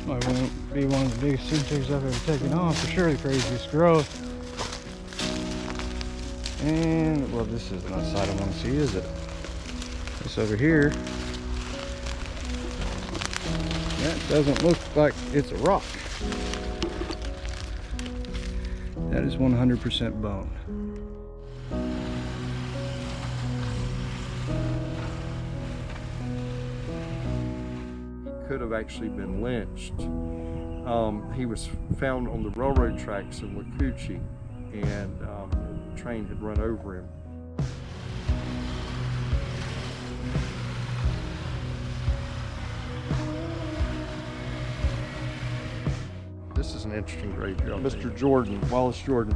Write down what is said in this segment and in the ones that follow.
Might won't be one of the biggest cemeteries I've ever taken on, for sure the craziest growth. And, well, this isn't a side I want to see, is it? This over here, that doesn't look like it's a rock. That is 100% bone. He could have actually been lynched. He was found on the railroad tracks in Wacoochee, and the train had run over him. This is an interesting graveyard. Mr. Jordan, Wallace Jordan,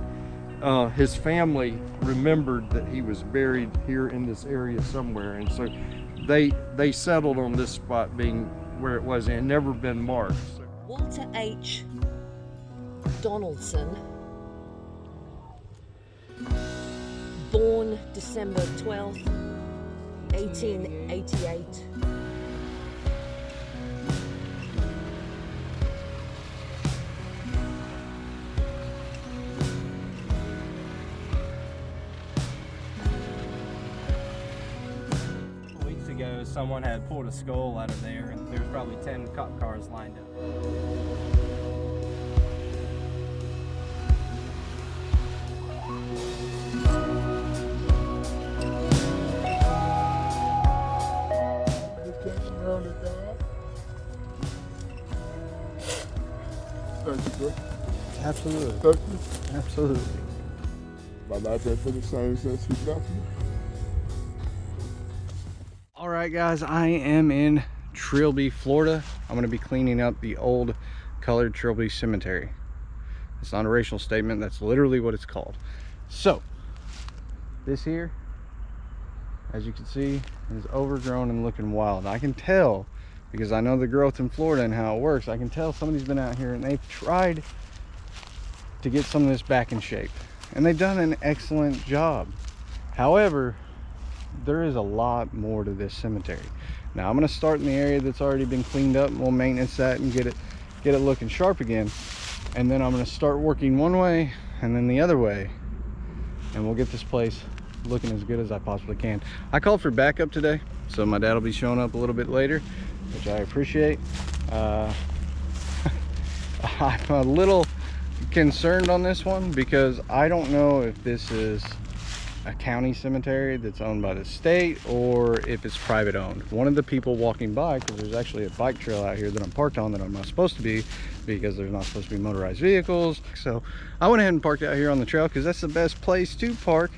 his family remembered that he was buried here in this area somewhere, and so they settled on this spot being where it was, and never been marked. Walter H. Donaldson, born December 12th, 1888. Weeks ago, someone had pulled a skull out of there, and there was probably 10 cop cars lined up. Absolutely. Absolutely. My life has been the same since he left me. All right, guys, I am in Trilby, Florida. I'm going to be cleaning up the Old Colored Trilby Cemetery. It's not a racial statement. That's literally what it's called. So, this here, as you can see, is overgrown and looking wild. I can tell, because I know the growth in Florida and how it works, I can tell somebody's been out here and they've tried to get some of this back in shape. And they've done an excellent job. However, there is a lot more to this cemetery. Now I'm going to start in the area that's already been cleaned up, and we'll maintenance that and get it looking sharp again. And then I'm going to start working one way and then the other way, and we'll get this place looking as good as I possibly can. I called for backup today, so my dad will be showing up a little bit later, which I appreciate. I'm a little concerned on this one because I don't know if this is a county cemetery that's owned by the state or if it's private owned. One of the people walking by, because there's actually a bike trail out here that I'm parked on that I'm not supposed to be, because there's not supposed to be motorized vehicles, so I went ahead and parked out here on the trail because that's the best place to park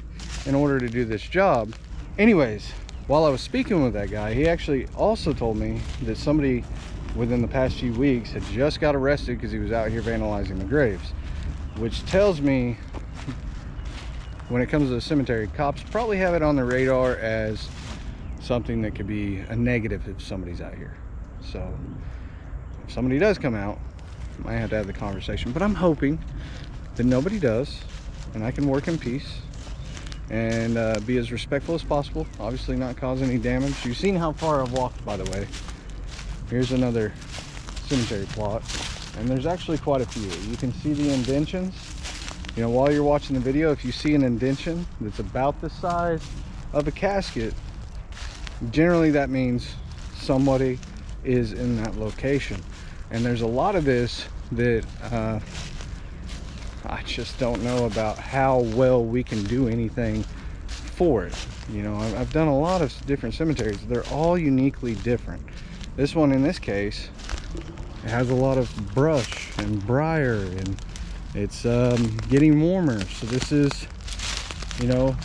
in order to do this job. Anyways, while I was speaking with that guy, he actually also told me that somebody within the past few weeks had just got arrested because he was out here vandalizing the graves, which tells me when it comes to the cemetery, cops probably have it on their radar as something that could be a negative if somebody's out here. So if somebody does come out, I might have to have the conversation, but I'm hoping that nobody does and I can work in peace and be as respectful as possible, obviously not cause any damage. You've seen how far I've walked, by the way. Here's another cemetery plot, and there's actually quite a few. You can see the indentions. You know, while you're watching the video, if you see an indention that's about the size of a casket, generally that means somebody is in that location. And there's a lot of this that I just don't know about how well we can do anything for it. You know, I've done a lot of different cemeteries. They're all uniquely different. This one, in this case, it has a lot of brush and briar, and it's getting warmer. So this is, you know,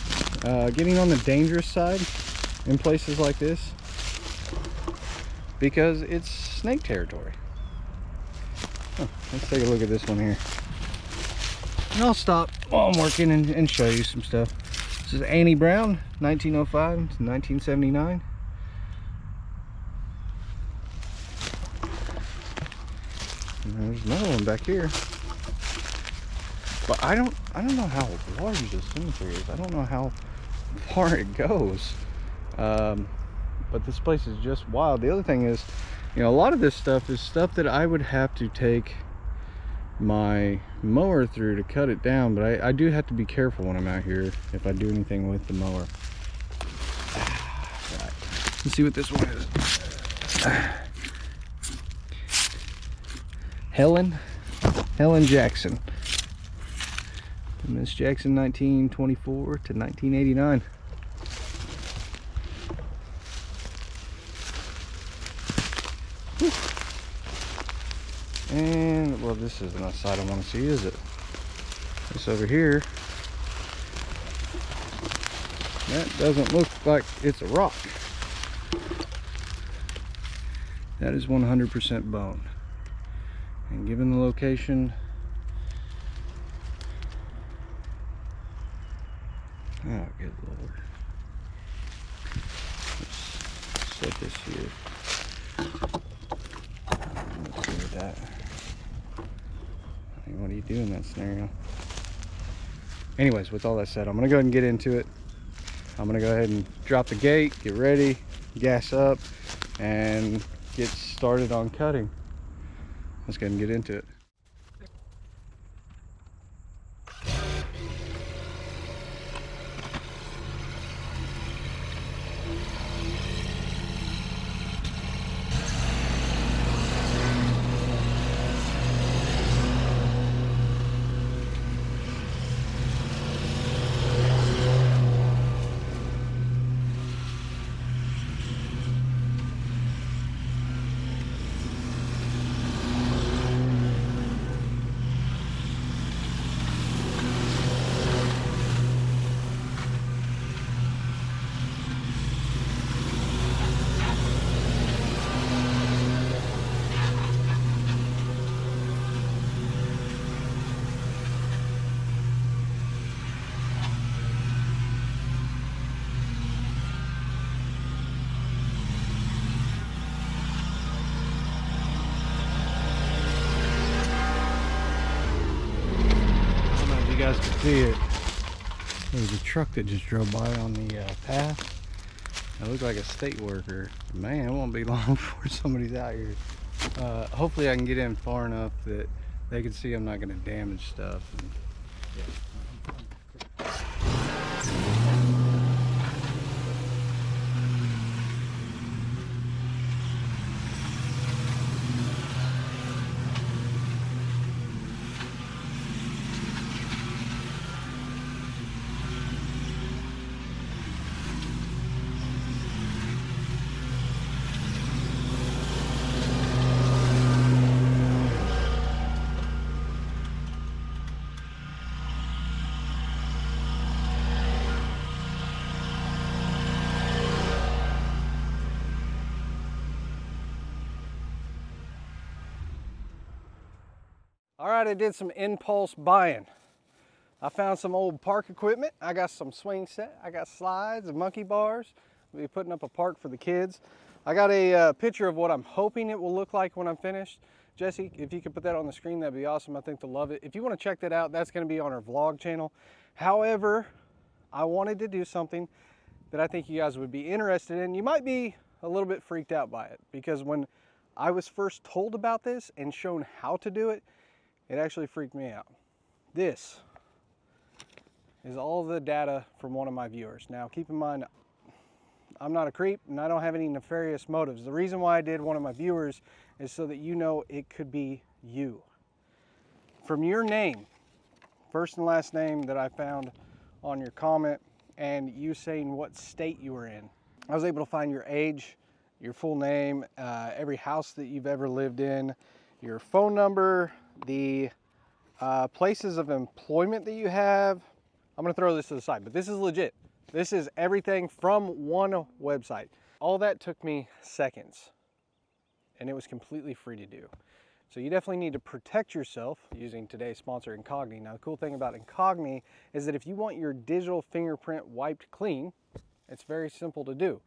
getting on the dangerous side in places like this because it's snake territory. Huh, let's take a look at this one here. And I'll stop while I'm working and show you some stuff. This is Annie Brown, 1905 to 1979. And there's another one back here. But I don't know how large this cemetery is. I don't know how far it goes. But this place is just wild. The other thing is, You know, a lot of this stuff is stuff that I would have to take my mower through to cut it down, but I do have to be careful when I'm out here if I do anything with the mower. Right. Let's see what this one is. Helen Jackson. Miss Jackson, 1924 to 1989. And, well, this isn't a side I want to see, is it? This over here, that doesn't look like it's a rock. That is 100% bone. And given the location, oh good lord. Let's set this here. Let's see with that. I mean, what do you do in that scenario? Anyways, with all that said, I'm gonna go ahead and get into it. I'm gonna go ahead and drop the gate, get ready, gas up, and get started on cutting. Let's go ahead and get into it. You guys can see it. There was a truck that just drove by on the path. It looked like a state worker. Man, it won't be long before somebody's out here. Hopefully I can get in far enough that they can see I'm not going to damage stuff. And, yeah. All right, I did some impulse buying. I found some old park equipment. I got some swing set. I got slides and monkey bars. I'll be putting up a park for the kids. I got a picture of what I'm hoping it will look like when I'm finished. Jesse, if you could put that on the screen, that'd be awesome. I think they'll love it. If you want to check that out, that's going to be on our vlog channel. However, I wanted to do something that I think you guys would be interested in. You might be a little bit freaked out by it, because when I was first told about this and shown how to do it, it actually freaked me out. This is all the data from one of my viewers. Now, keep in mind, I'm not a creep and I don't have any nefarious motives. The reason why I did one of my viewers is so that you know it could be you. From your name, first and last name that I found on your comment, and you saying what state you were in, I was able to find your age, your full name, every house that you've ever lived in, your phone number, the places of employment that you have. I'm gonna throw this to the side, but this is legit. This is everything from one website. All that took me seconds, and it was completely free to do. So you definitely need to protect yourself using today's sponsor, Incogni. Now, the cool thing about Incogni is that if you want your digital fingerprint wiped clean, it's very simple to do.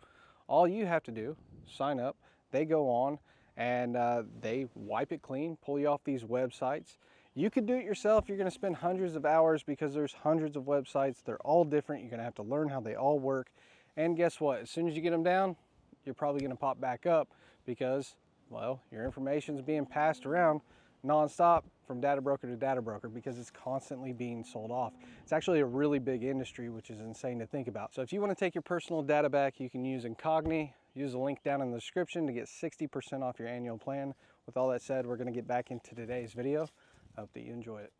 All you have to do, sign up, they go on, and they wipe it clean, pull you off these websites. You could do it yourself. You're gonna spend hundreds of hours because there's hundreds of websites. They're all different. You're gonna have to learn how they all work. And guess what? As soon as you get them down, you're probably gonna pop back up because Well, your information is being passed around nonstop from data broker to data broker because it's constantly being sold off. It's actually a really big industry, which is insane to think about. So if you want to take your personal data back, you can use Incogni. Use the link down in the description to get 60% off your annual plan. With all that said, we're going to get back into today's video. I hope that you enjoy it.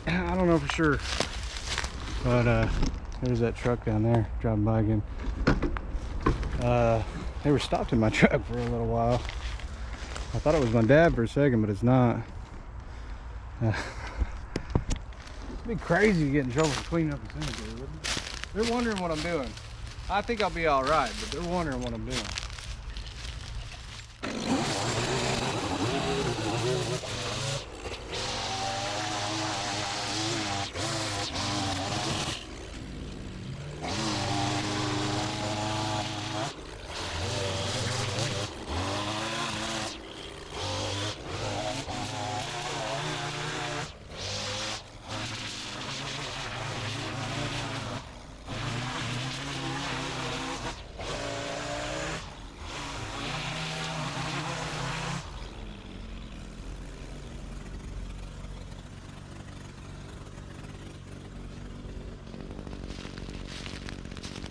I don't know for sure, but there's that truck down there driving by again. They were stopped in my truck for a little while. I thought it was my dad for a second, but it's not. It'd be crazy to get in trouble for cleaning up the cemetery, wouldn't it? They're wondering what I'm doing. I think I'll be all right, but they're wondering what I'm doing.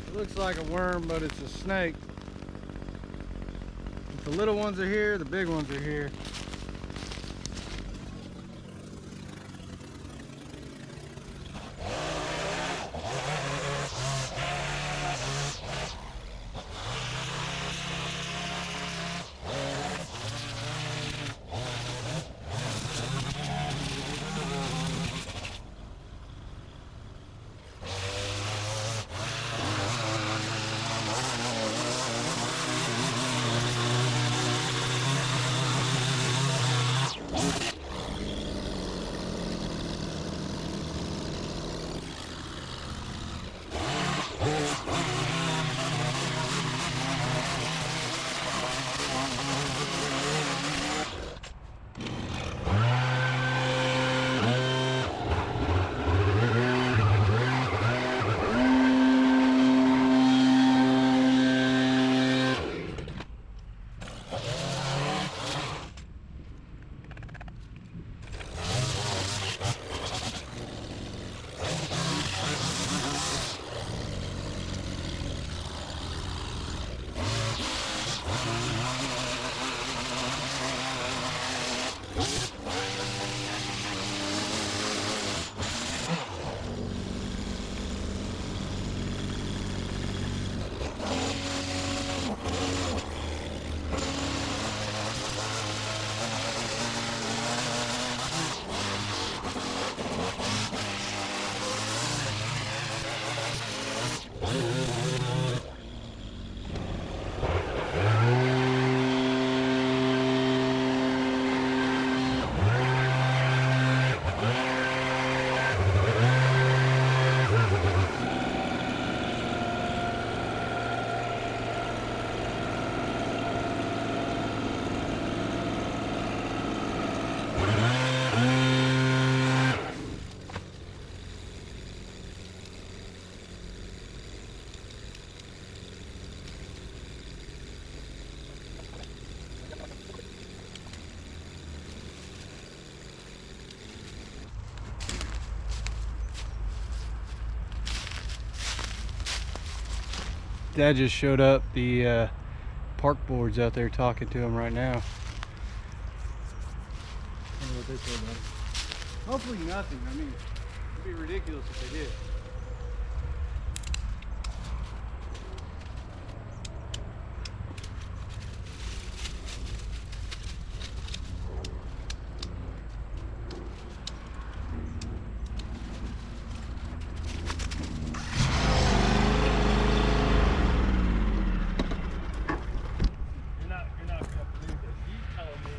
It looks like a worm, but it's a snake. If the little ones are here, the big ones are here. Dad just showed up. The park boards out there talking to him right now. Wonder what they told them. Hopefully nothing. I mean, it'd be ridiculous if they did. You're not gonna believe this. He's telling me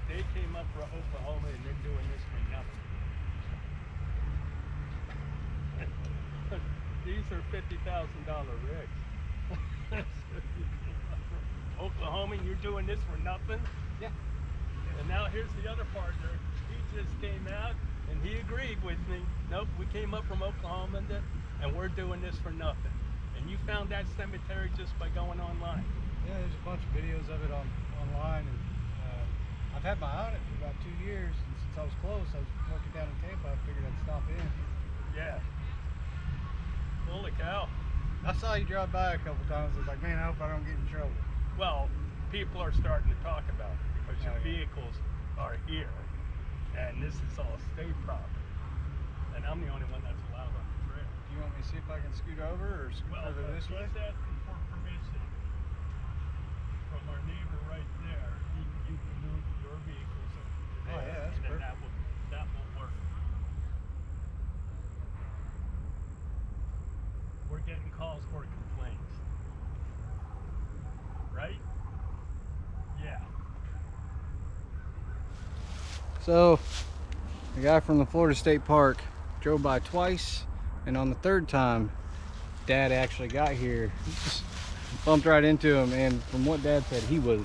they came up from Oklahoma and they're doing this for nothing. These are $50,000 rigs. Oklahoma, and you're doing this for nothing? Yeah. And now here's the other partner. He just came out and he agreed with me. Nope, we came up from Oklahoma and we're doing this for nothing. And you found that cemetery just by going online. Yeah, there's a bunch of videos of it online, and I've had my eye on it for about 2 years, and since I was close, I was working down in Tampa, I figured I'd stop in. Yeah. Holy cow. I saw you drive by a couple times, I was like, man, I hope I don't get in trouble. Well, people are starting to talk about it because your Oh, yeah. vehicles are here, and this is all state property, and I'm the only one that's allowed on the trail. Do you want me to see if I can scoot over, or scoot Well, further this way? he's asking for permission from our neighbor right there. You can move your vehicles over there. Oh, yeah, that's and then perfect. that will work. We're getting calls for complaints. Right? Yeah. So, the guy from the Florida State Park drove by twice, and on the third time, Dad actually got here, bumped right into him, and from what Dad said, he was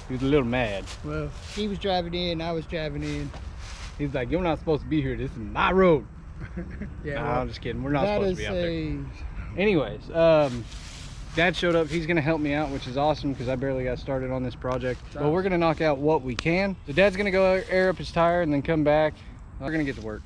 a little mad. Well, he was driving in, I was driving in. He's like, "You're not supposed to be here. This is my road." Yeah, Nah, well, I'm just kidding. We're not supposed to be out there. a Anyways, Dad showed up. He's gonna help me out, which is awesome because I barely got started on this project. But we're gonna knock out what we can. So Dad's gonna go air up his tire and then come back. We're gonna get to work.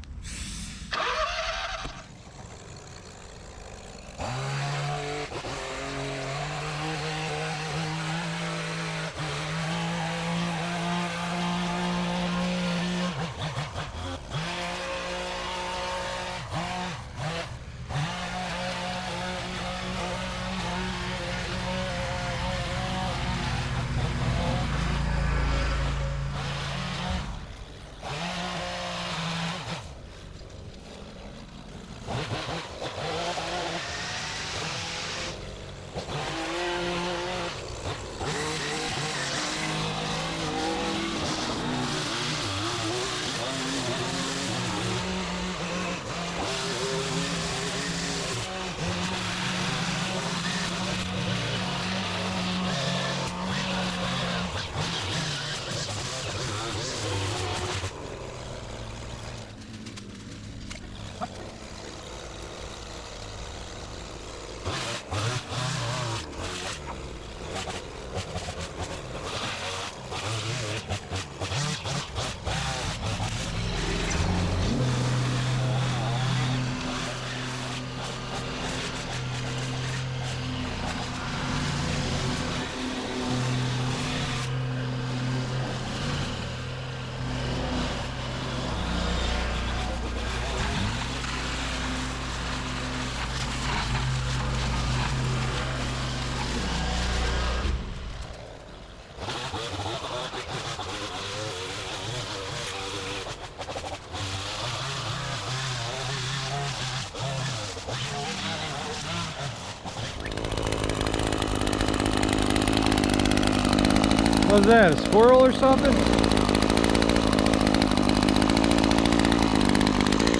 What's that, a squirrel or something?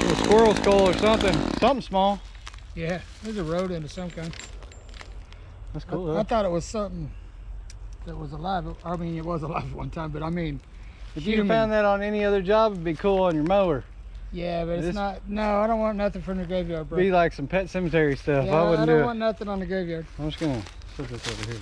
A squirrel skull or something. Something small. yeah, there's a rodent of some kind. That's cool, I thought it was something that was alive. I mean, it was alive at one time, but I mean, If you found that on any other job, it'd be cool on your mower. Yeah, but This- it's not. No, I don't want nothing from the graveyard, bro. Be like some pet cemetery stuff. Yeah, I wouldn't don't do want nothing on the graveyard. it. I'm just gonna put this over here.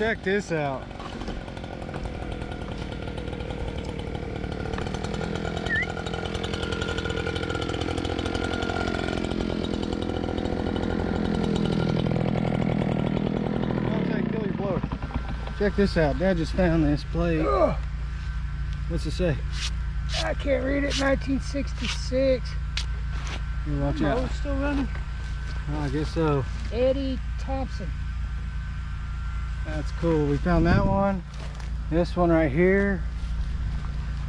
Check this out. Check this out. Dad just found this plate. Ugh. What's it say? I can't read it. 1966. You watch Oh, out. it's still running. Oh, I guess so. Eddie Thompson. That's cool. We found that one. This one right here.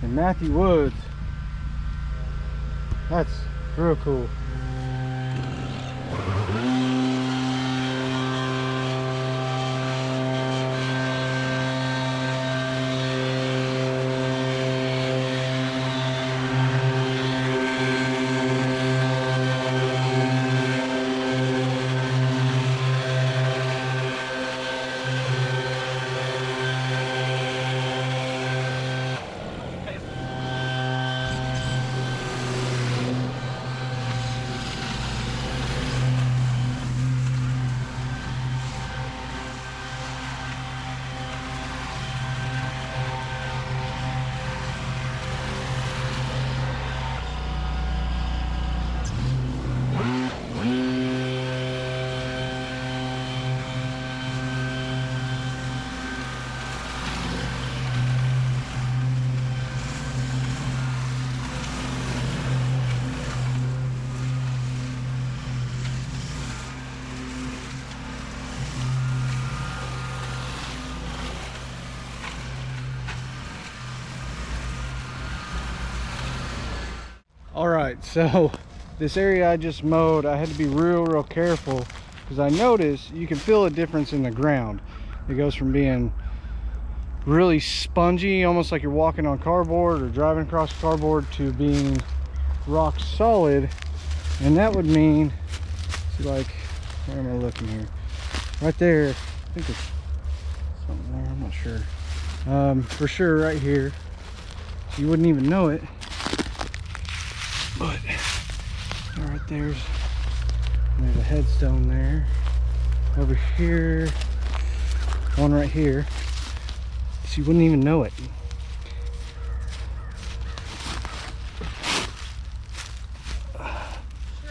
And Matthew Woods. That's real cool. All right, so this area I just mowed, I had to be real careful because I noticed you can feel a difference in the ground. It goes from being really spongy, almost like you're walking on cardboard or driving across cardboard, to being rock solid. And that would mean, see, like, where am I looking here? Right there, I think it's something there, I'm not sure. For sure right here. So you wouldn't even know it. But right there's a headstone there. Over here, one right here. So you wouldn't even know it. Sure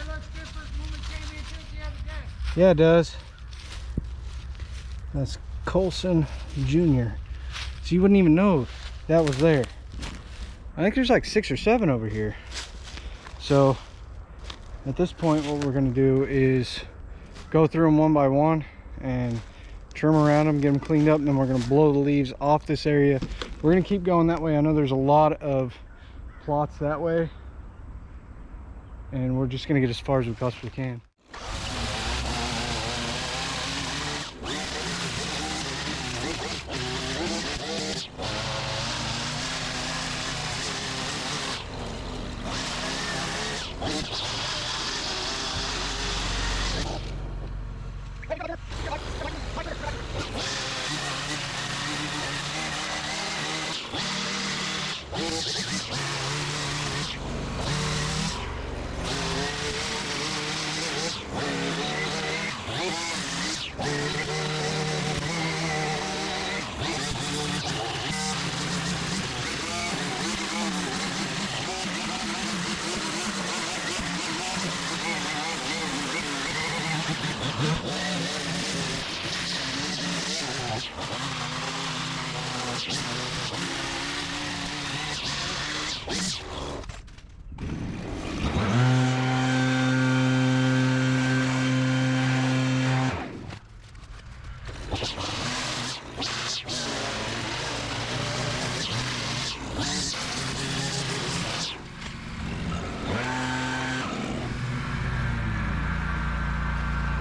looks different when we came into it the other day. Yeah, it does. That's Colson Jr. So you wouldn't even know that was there. I think there's like 6 or 7 over here. So at this point, what we're going to do is go through them one by one and trim around them, get them cleaned up, and then we're going to blow the leaves off this area. We're going to keep going that way. I know there's a lot of plots that way, and we're just going to get as far as we possibly can.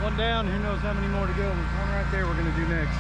One down, who knows how many more to go. There's one right there we're going to do next.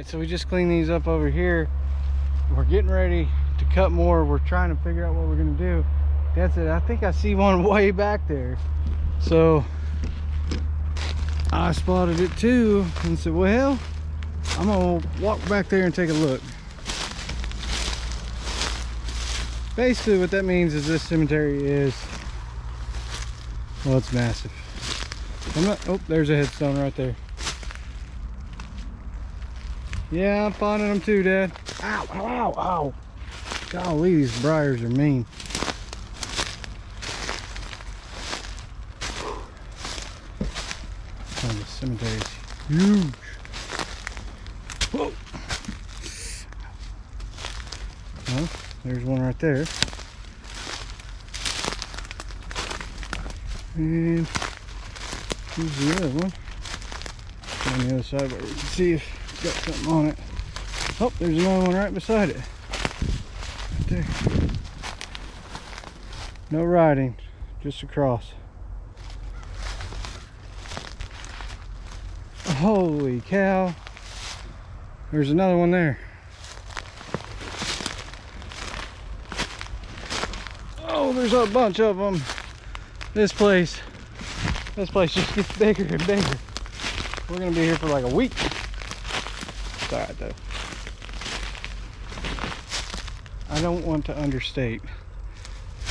Alright, so we just cleaned these up over here. We're getting ready to cut more. We're trying to figure out what we're gonna do. That's it. I think I see one way back there. So I spotted it too and said, well, I'm gonna walk back there and take a look. Basically what that means is this cemetery is, well, it's massive. Oh, there's a headstone right there. Yeah, I'm finding them too, Dad. Ow, ow, ow, ow. Golly, these briars are mean. Oh, the cemetery is huge. Whoa. Well, there's one right there. And here's the other one. On the other side where we can see if got something on it. Oh, there's another one right beside it. Right there. No writing, just a cross. Holy cow. There's another one there. Oh, there's a bunch of them. This place just gets bigger and bigger. We're gonna be here for like a week. It's alright though. I don't want to understate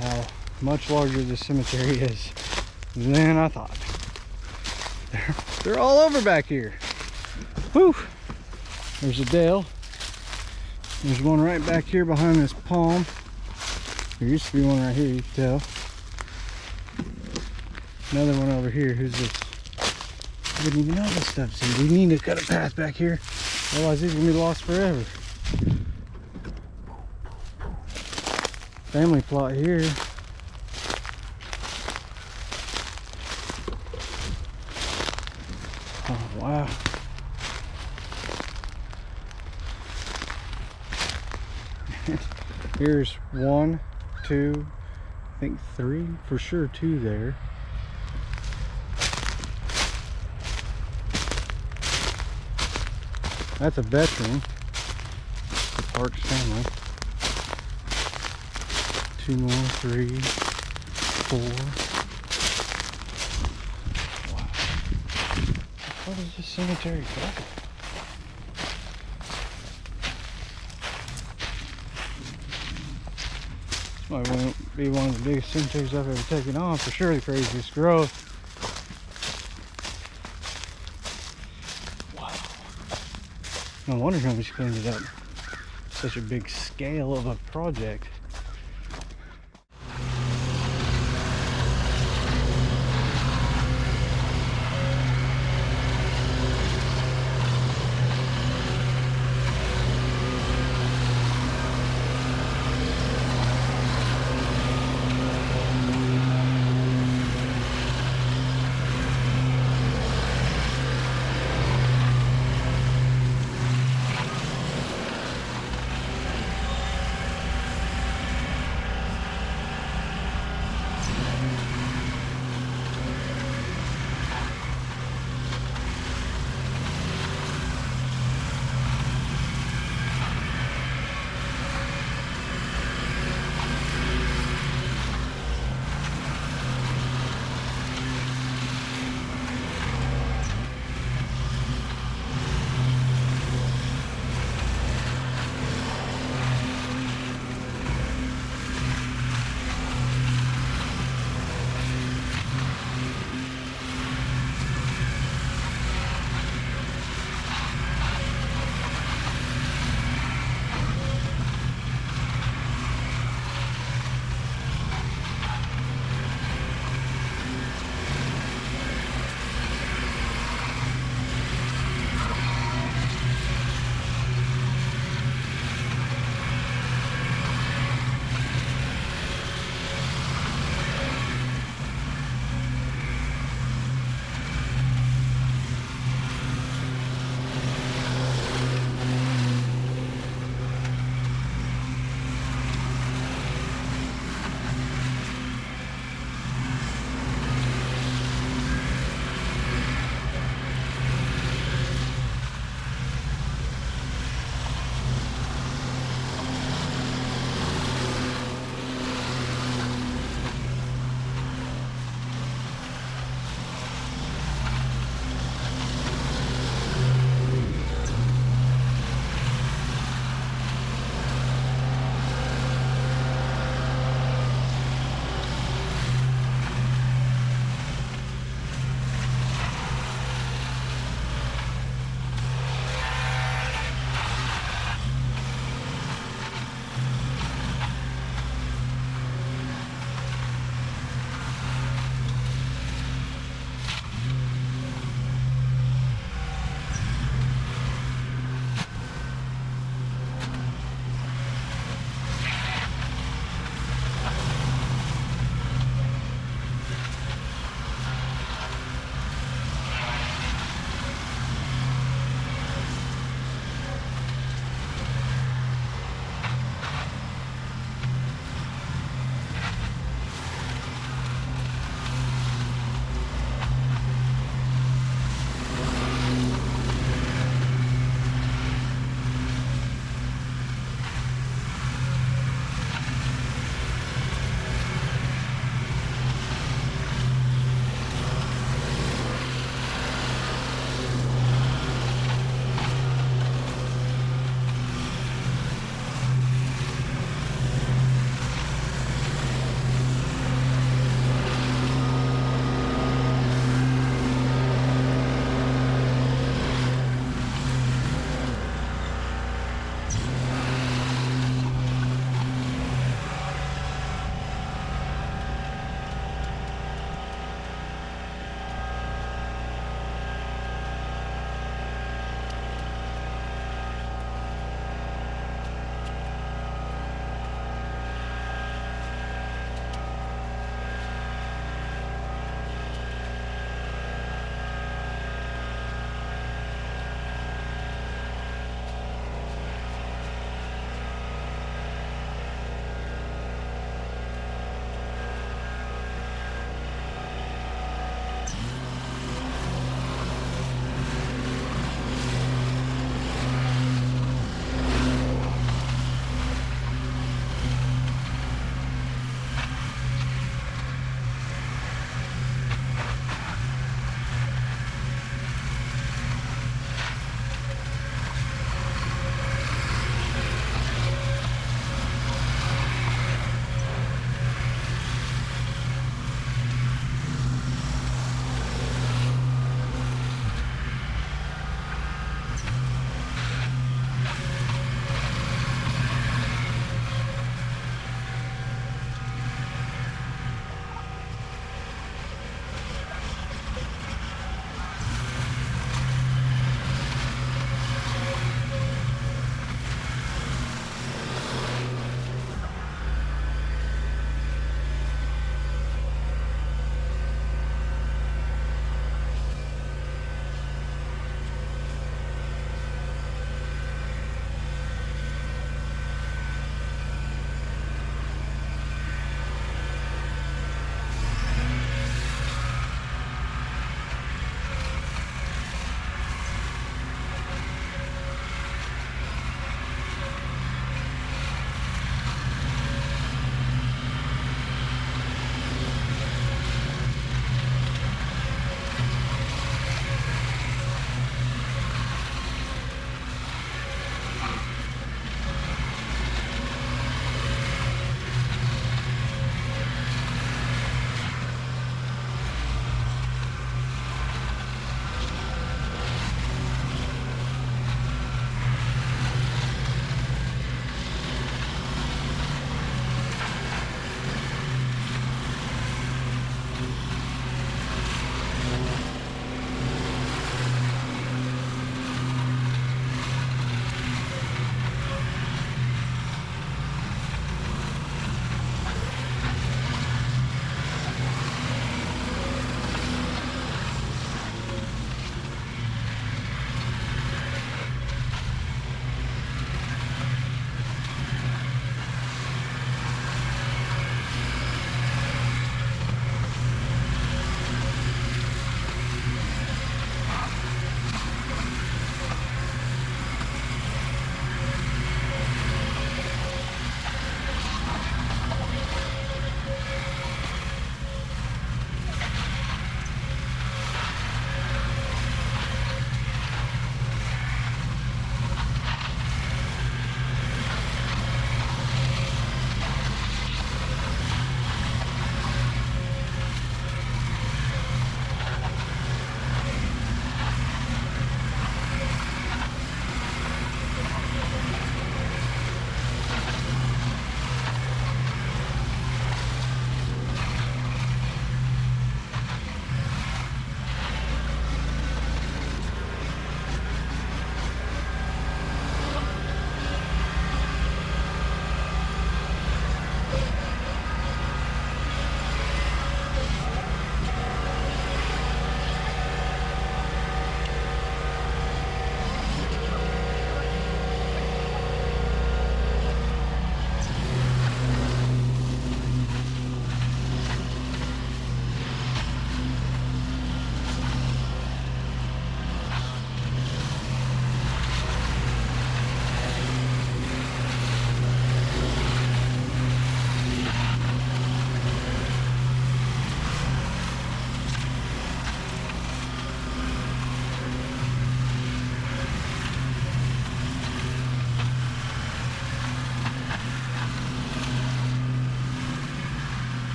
how much larger this cemetery is than I thought. They're all over back here. Whew. There's a dale. There's one right back here behind this palm. There used to be one right here, you can tell. Another one over here. Who's this? I didn't even know this stuff. See, we need to cut a path back here. Otherwise, these are gonna be lost forever. Family plot here. Oh, wow. Here's 1, 2, I think 3, for sure 2 there. That's a veteran. The Parks family. 2 more, 3, 4. Wow. What is this cemetery for? This might be one of the biggest cemeteries I've ever taken on, for sure the craziest growth. No wonder how much cleaned it up. Such a big scale of a project.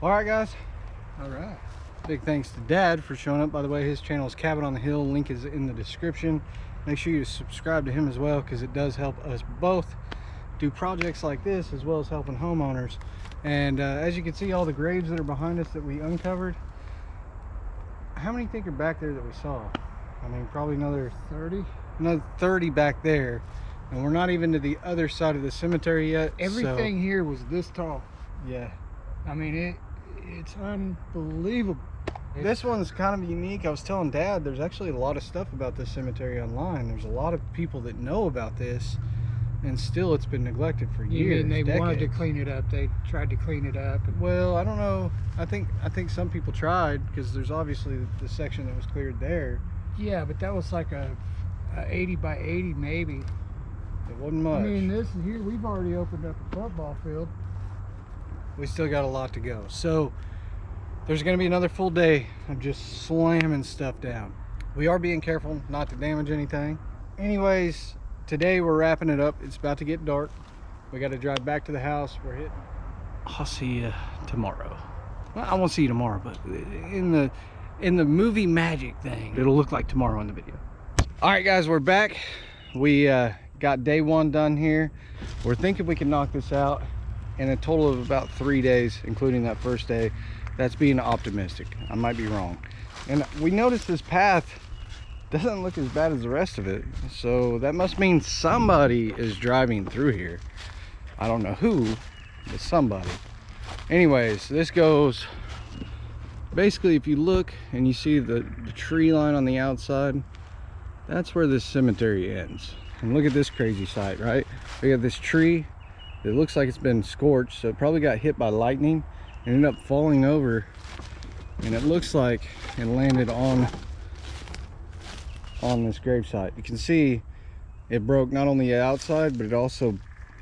All right, guys. All right. Big thanks to Dad for showing up. By the way, his channel is Cabin on the Hill. Link is in the description. Make sure you subscribe to him as well, because it does help us both do projects like this as well as helping homeowners. And as you can see, all the graves that are behind us that we uncovered, how many think are back there that we saw? I mean, probably another 30 back there, and we're not even to the other side of the cemetery yet. Everything here was this tall. Yeah, I mean, it's unbelievable. this one's kind of unique. I was telling Dad, there's actually a lot of stuff about this cemetery online. There's a lot of people that know about this, and still it's been neglected for years. And they wanted to decades. clean it up. They tried to clean it up. Well, I don't know. I think some people tried, because there's obviously the section that was cleared there. Yeah, but that was like a 80 by 80 maybe. It wasn't much. I mean, this is here. We've already opened up a football field. We still got a lot to go. So there's going to be another full day of just slamming stuff down. We are being careful not to damage anything. Anyways, today we're wrapping it up. It's about to get dark. We got to drive back to the house. We're hitting. I'll see you tomorrow. Well, I won't see you tomorrow, but in the movie magic thing, it'll look like tomorrow in the video. All right, guys, we're back. We got day one done here. We're thinking we can knock this out in a total of about 3 days, including that first day. That's being optimistic. I might be wrong. And we noticed this path doesn't look as bad as the rest of it, so that must mean somebody is driving through here. I don't know who, but somebody. Anyways, this goes basically, if you look and you see the tree line on the outside, that's where this cemetery ends. And look at this crazy sight, right? We got this tree that looks like it's been scorched, so it probably got hit by lightning and ended up falling over, and it looks like it landed on this gravesite. You can see it broke not only the outside, but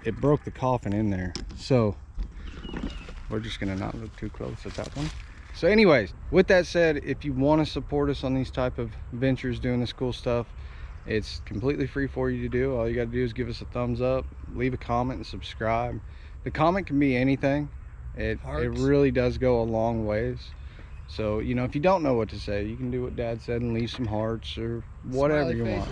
it broke the coffin in there. So we're just gonna not look too close at that one. So anyways, with that said, if you want to support us on these type of ventures, doing this cool stuff, it's completely free for you to do. All you got to do is give us a thumbs up, leave a comment, and subscribe. The comment can be anything. It really does go a long ways. So, you know, if you don't know what to say, you can do what Dad said and leave some hearts or whatever you want.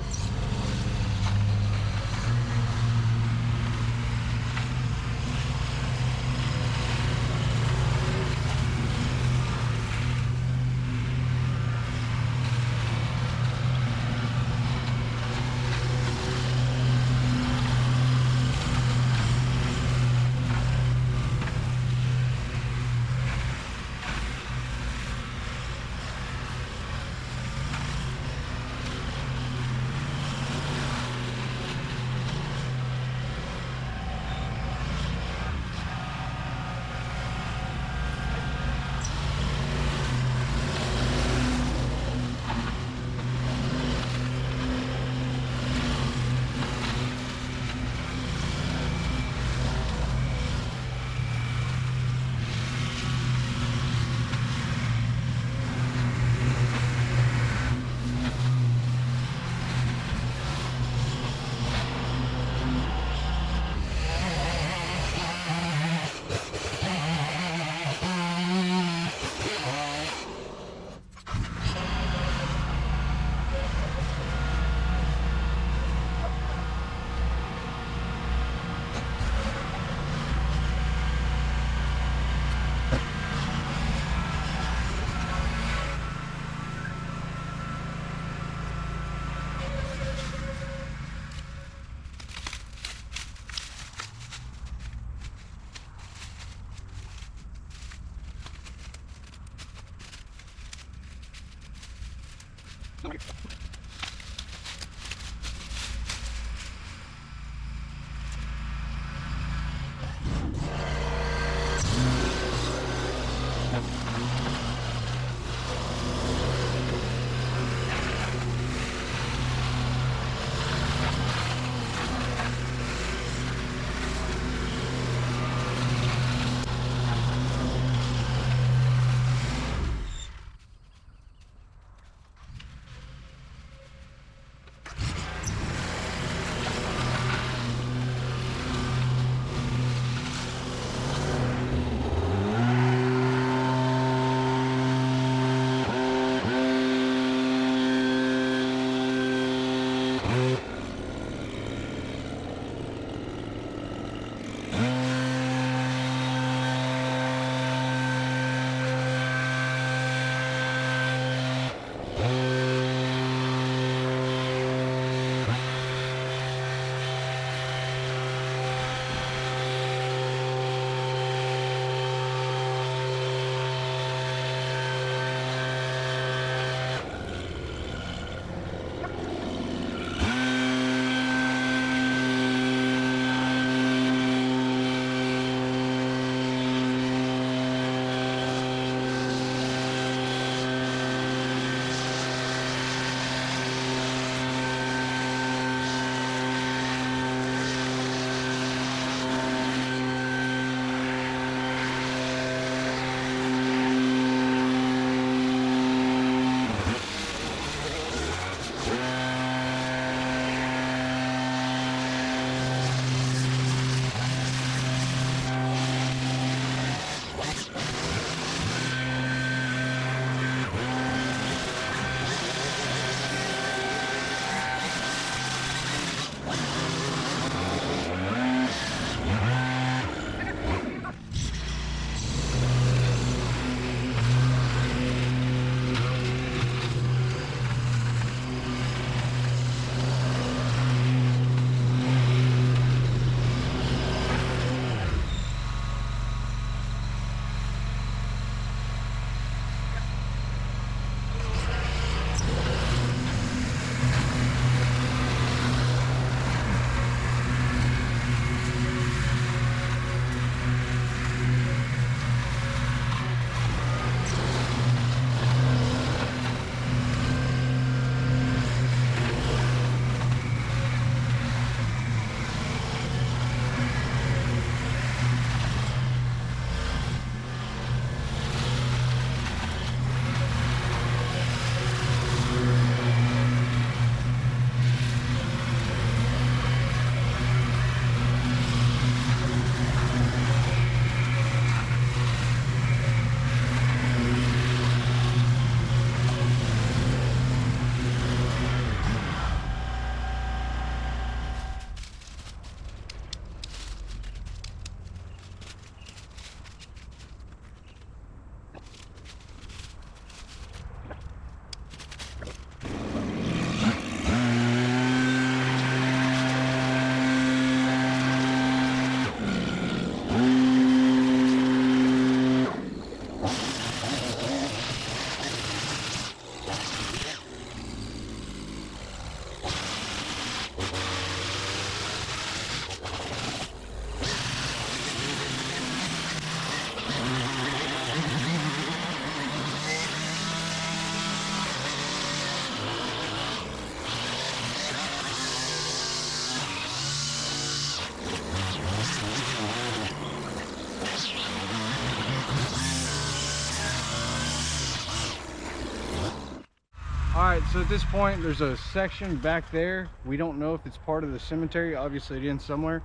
All right, so at this point, there's a section back there. We don't know if it's part of the cemetery. Obviously, it is somewhere.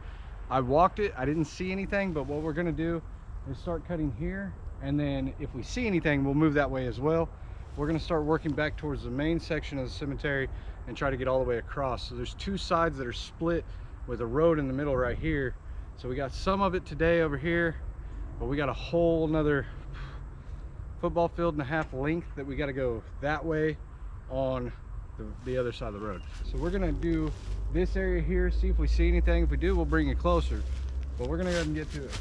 I walked it. I didn't see anything, but what we're gonna do is start cutting here, and then if we see anything, we'll move that way as well. We're gonna start working back towards the main section of the cemetery and try to get all the way across. So there's two sides that are split with a road in the middle right here. So we got some of it today over here, but we got a whole another football field and a half length that we got to go that way on the other side of the road. So we're gonna do this area here, see if we see anything. If we do, we'll bring it closer, but we're gonna go ahead and get to it.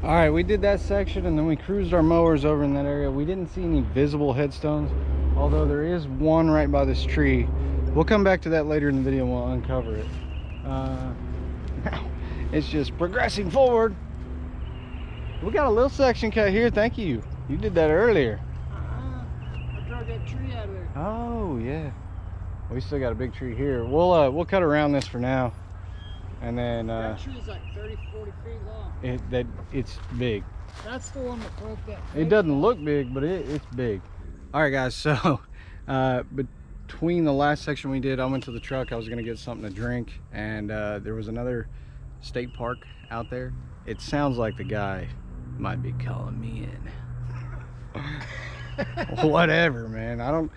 All right, we did that section and then we cruised our mowers over in that area. We didn't see any visible headstones, although there is one right by this tree. We'll come back to that later in the video and we'll uncover it. Now it's just progressing forward. We got a little section cut here. Thank you. You did that earlier. I drug that tree out of there. Oh yeah. We still got a big tree here. We'll cut around this for now, and then That tree is like 30, 40 feet long. It's big. That's the one that broke that. It doesn't look big, but it's big. All right, guys. So between the last section we did, I went to the truck. I was gonna get something to drink, and there was another state park out there. It sounds like the guy might be calling me in. Whatever, man.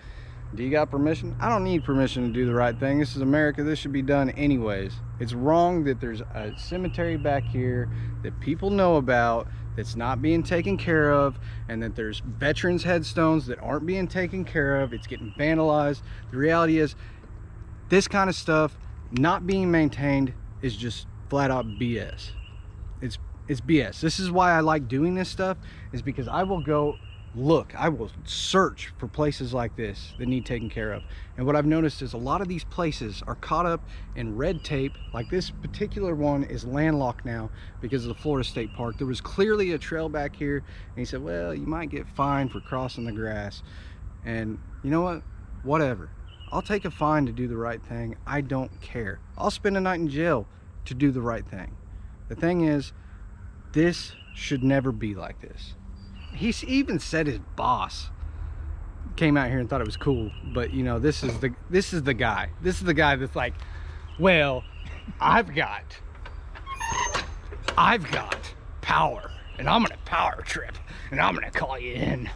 Do you got permission? I don't need permission to do the right thing. This is America. This should be done anyways. It's wrong that there's a cemetery back here that people know about that's not being taken care of, and that there's veterans headstones that aren't being taken care of. It's getting vandalized. The reality is this kind of stuff not being maintained is just flat out BS. It's BS. This is why I like doing this stuff, is because I will go look, I will search for places like this that need taken care of. And what I've noticed is a lot of these places are caught up in red tape. Like this particular one is landlocked now because of the Florida State Park. There was clearly a trail back here, and he said, well, you might get fined for crossing the grass. And you know what? Whatever. I'll take a fine to do the right thing. I don't care. I'll spend a night in jail to do the right thing. The thing is, this should never be like this. He even said his boss came out here and thought it was cool, but you know, this is the guy. This is the guy that's like, well, I've got power, and I'm gonna power trip, and I'm gonna call you in.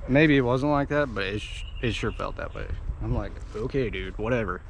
Maybe it wasn't like that, but it sure felt that way. I'm like, okay, dude, whatever.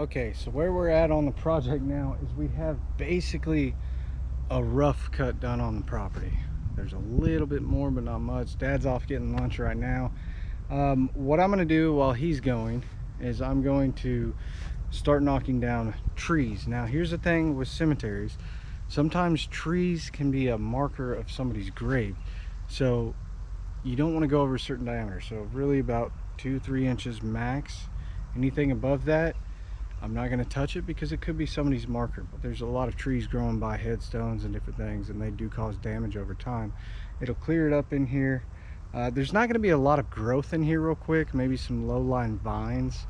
Okay, so where we're at on the project now is we have basically a rough cut done on the property. There's a little bit more, but not much. Dad's off getting lunch right now. What I'm gonna do while he's going is I'm going to start knocking down trees. Now here's the thing with cemeteries, sometimes trees can be a marker of somebody's grave, so you don't want to go over a certain diameter, so really about 2-3 inches max. Anything above that, I'm not going to touch it because it could be somebody's marker. But there's a lot of trees growing by headstones and different things, and they do cause damage over time. It'll clear it up in here. There's not going to be a lot of growth in here real quick, maybe some low-lying vines,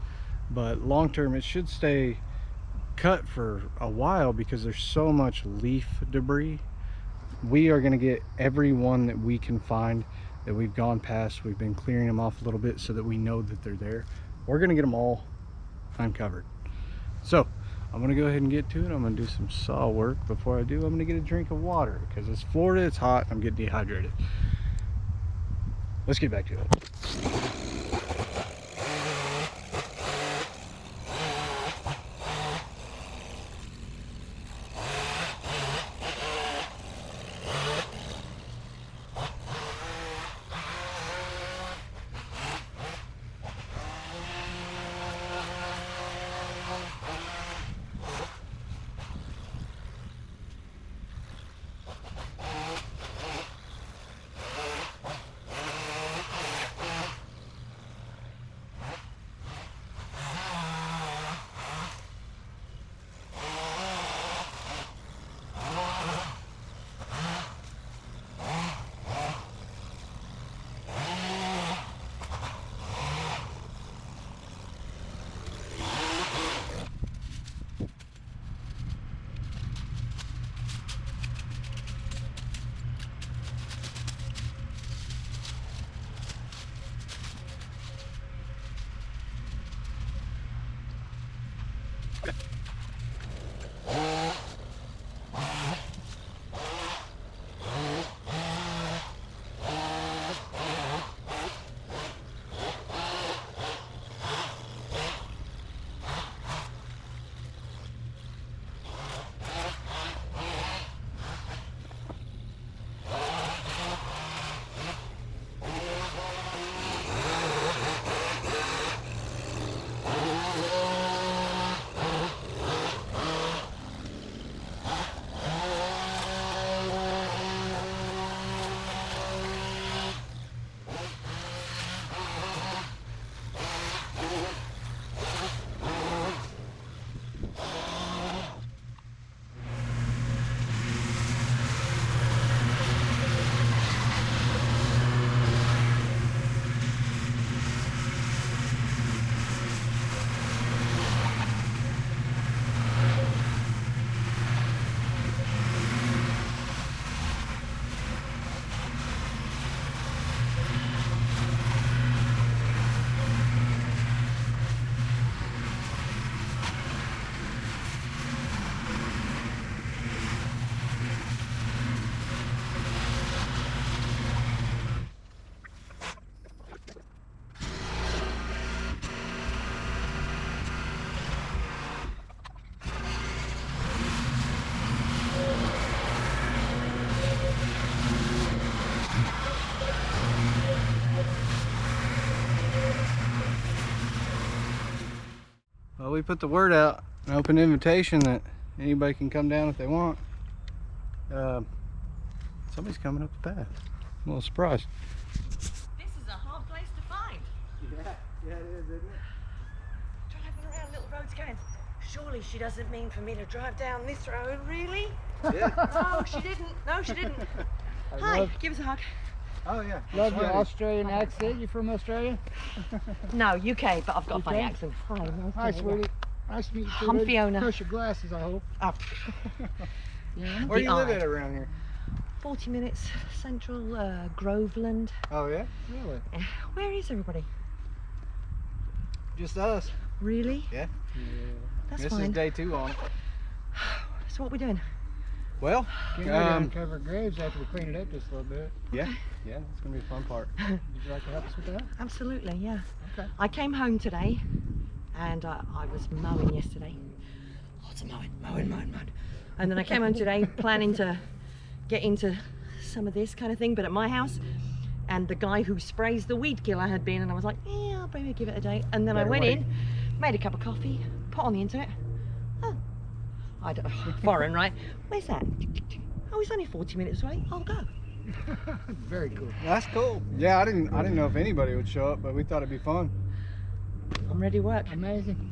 but long term it should stay cut for a while because there's so much leaf debris. We are going to get every one that we can find that we've gone past. We've been clearing them off a little bit so that we know that they're there. We're going to get them all uncovered. So I'm going to go ahead and get to it. I'm going to do some saw work. Before I do, I'm going to get a drink of water because it's Florida, it's hot, I'm getting dehydrated. Let's get back to it. Well, we put the word out, an open invitation that anybody can come down if they want. Somebody's coming up the path. I'm a little surprised. This is a hard place to find. Yeah, it is, isn't it? Driving around little roads going, surely she doesn't mean for me to drive down this road, really? Yeah. No, she didn't. No, she didn't. Hi, give us a hug. Oh, yeah. Love your Australian accent. You from Australia? No, UK, but I've got a funny UK? accent. Hi, nice Hi, to meet you. sweetie. Nice to meet you. I'm Ready to Fiona. Push your glasses, I hope. Oh, Yeah. Where do you The live eye. at around here? 40 minutes, central Groveland. Oh, yeah? Really? Where is everybody? Just us. Really? Yeah. That's This fine. is day 2 on it. So what are we doing? Well, Getting ready to uncover graves after we clean it up just a little bit. yeah, it's gonna be a fun part. Would you like to help us with that? Absolutely, yeah. Okay. I came home today and I was mowing yesterday. Lots of mowing. And then I came home today planning to get into some of this kind of thing, but at my house. And the guy who sprays the weed killer had been, and I was like, yeah, I'll maybe give it a day. And then I went in, made a cup of coffee, put on the internet. Oh, I don't, foreign, right? Where's that? Oh, it's only 40 minutes away. I'll go. Very cool. That's cool. Yeah, I didn't know if anybody would show up, but we thought it'd be fun. I'm ready to work. Amazing.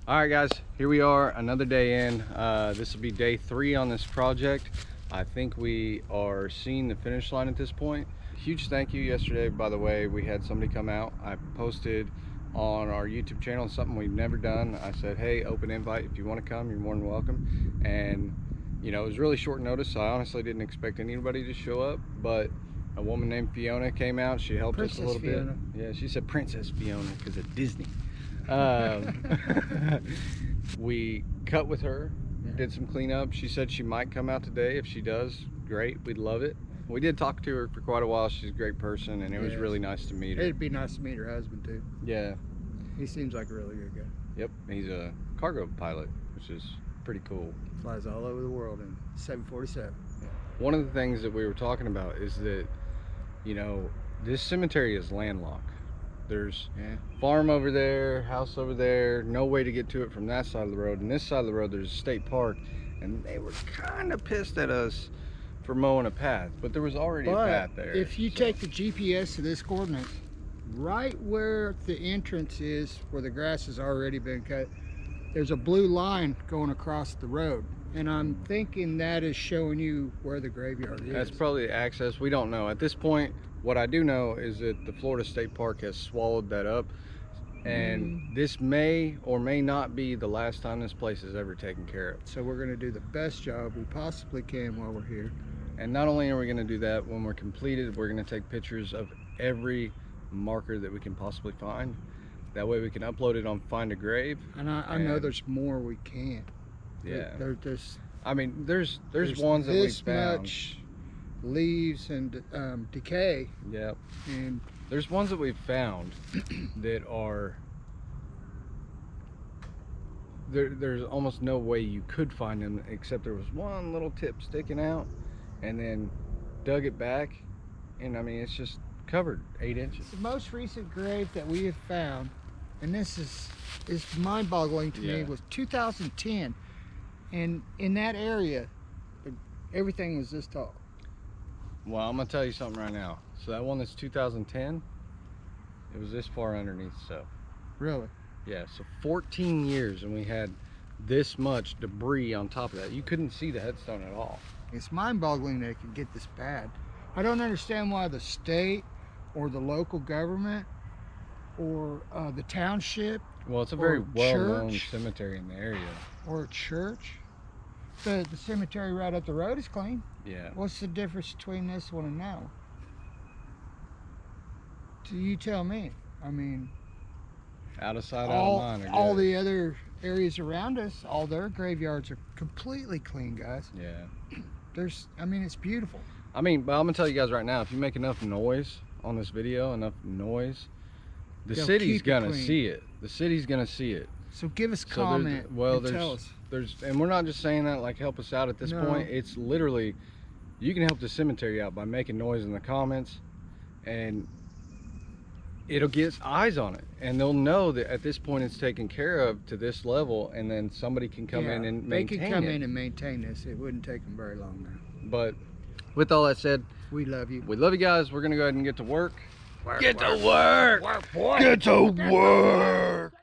All right guys, here we are, another day in. This will be day 3 on this project. I think we are seeing the finish line at this point. Huge thank you yesterday, by the way. We had somebody come out. I posted on our YouTube channel. It's something we've never done. I said, hey, open invite. If you want to come, you're more than welcome. And you know, it was really short notice, so I honestly didn't expect anybody to show up, but a woman named Fiona came out. She helped us a little bit. Yeah, she said Princess Fiona because of Disney. We cut with her, did some cleanup. She said she might come out today. If she does, great, we'd love it. We did talk to her for quite a while. She's a great person, and it was really nice to meet her. It'd be nice to meet her husband too. Yeah. He seems like a really good guy. Yep, he's a cargo pilot, which is pretty cool. Flies all over the world in 747. One of the things that we were talking about is that, you know, this cemetery is landlocked. There's farm over there, house over there, no way to get to it from that side of the road. And this side of the road, there's a state park, and they were kind of pissed at us for mowing a path, but there was already a path there. If you take the GPS to this coordinate, right where the entrance is, where the grass has already been cut, there's a blue line going across the road, and I'm thinking that is showing you where the graveyard is. That's probably the access. We don't know at this point. What I do know is that the Florida State Park has swallowed that up, and this may or may not be the last time this place is ever taken care of. So we're going to do the best job we possibly can while we're here. And not only are we going to do that, when we're completed, we're going to take pictures of every marker that we can possibly find. That way we can upload it on Find a Grave. And I know there's more we can. Yeah. There's ones that we this found. much leaves and decay. Yep. And there's ones that we've found that are there's almost no way you could find them, except there was one little tip sticking out, and then dug it back, and I mean it's just covered 8 inches. The most recent grave that we have found, and this is mind-boggling to me, was 2010, and in that area everything was this tall. Well, I'm gonna tell you something right now. So that one that's 2010, it was this far underneath. So really, yeah, so 14 years, and we had this much debris on top of that. You couldn't see the headstone at all. It's mind-boggling that it could get this bad. I don't understand why the state or the local government or the township, well, it's a very well-known church, cemetery in the area, or a church. The cemetery right up the road is clean. Yeah. What's the difference between this one and that one? So you tell me. I mean, out of sight, out of mind. All the other areas around us, all their graveyards are completely clean, guys. Yeah. I mean, it's beautiful. I mean, but I'm gonna tell you guys right now, if you make enough noise on this video, the city's gonna see it. The city's gonna see it. So give us a comment. Tell us. And we're not just saying that like help us out at this point. It's literally, you can help the cemetery out by making noise in the comments, and it'll get eyes on it, and they'll know that at this point it's taken care of to this level, and then somebody can come in and maintain it. They can come in and maintain this. It wouldn't take them very long now. But with all that said, we love you. We love you guys. We're gonna go ahead and get to work. Get to work! Get to work!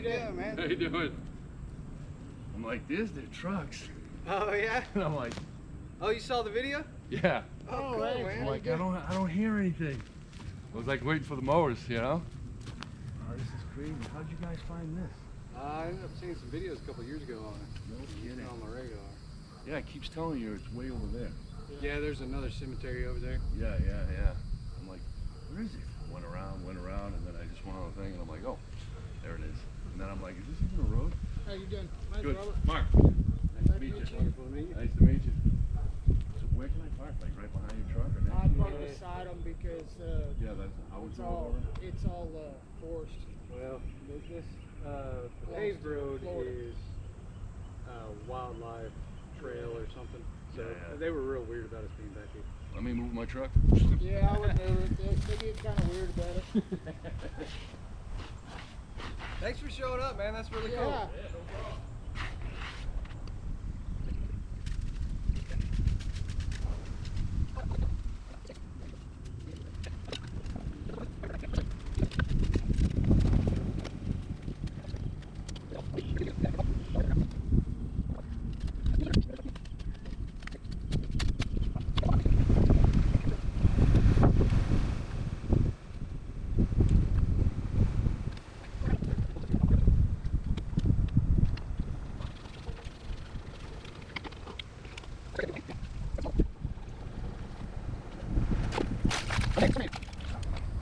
doing, man? How you doing? I'm like, their trucks. Oh yeah. And I'm like, Oh, you saw the video? yeah. Oh, cool, man. I'm like, I don't hear anything. I was like waiting for the mowers, you know? Oh, this is crazy. How'd you guys find this? I ended up seeing some videos a couple years ago on it. No kidding. On the radar. Yeah, it keeps telling you it's way over there. Yeah, there's another cemetery over there. Yeah. I'm like, where is it? I went around, and then I just went on the thing, and I'm like, oh, there it is. And then I'm like, is this even a road? How you doing? Mine's Good. Robert. Mark, nice to meet you. Wonderful to meet you. Nice to meet you. So where can I park? Like right behind your truck or next I to park you? beside them because Yeah, that's how it's it's all forest. Well, this the paved road Florida. is wildlife trail or something. So Yeah. they were real weird about us being back here. Let me move my truck. Yeah, I would move it. They get kind of weird about it. Thanks for showing up, man. That's really Yeah. cool.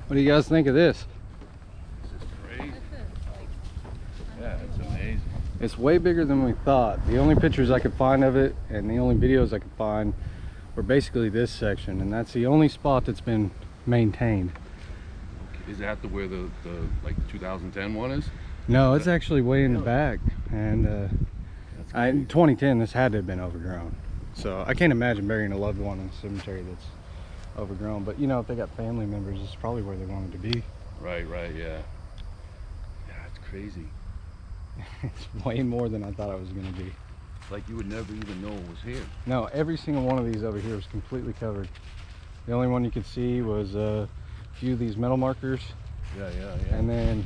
What do you guys think of this? This is crazy. Yeah, it's amazing. It's way bigger than we thought. The only pictures I could find of it and the only videos I could find were basically this section, and that's the only spot that's been maintained. Is that the where the like 2010 one is? No, it's actually way in the back, and in 2010 this had to have been overgrown. So I can't imagine burying a loved one in a cemetery that's overgrown, but you know, if they got family members, it's probably where they wanted to be. Right, yeah. Yeah, it's crazy. It's way more than I thought it was going to be. It's like you would never even know it was here. No, every single one of these over here was completely covered. The only one you could see was a few of these metal markers, Yeah. and then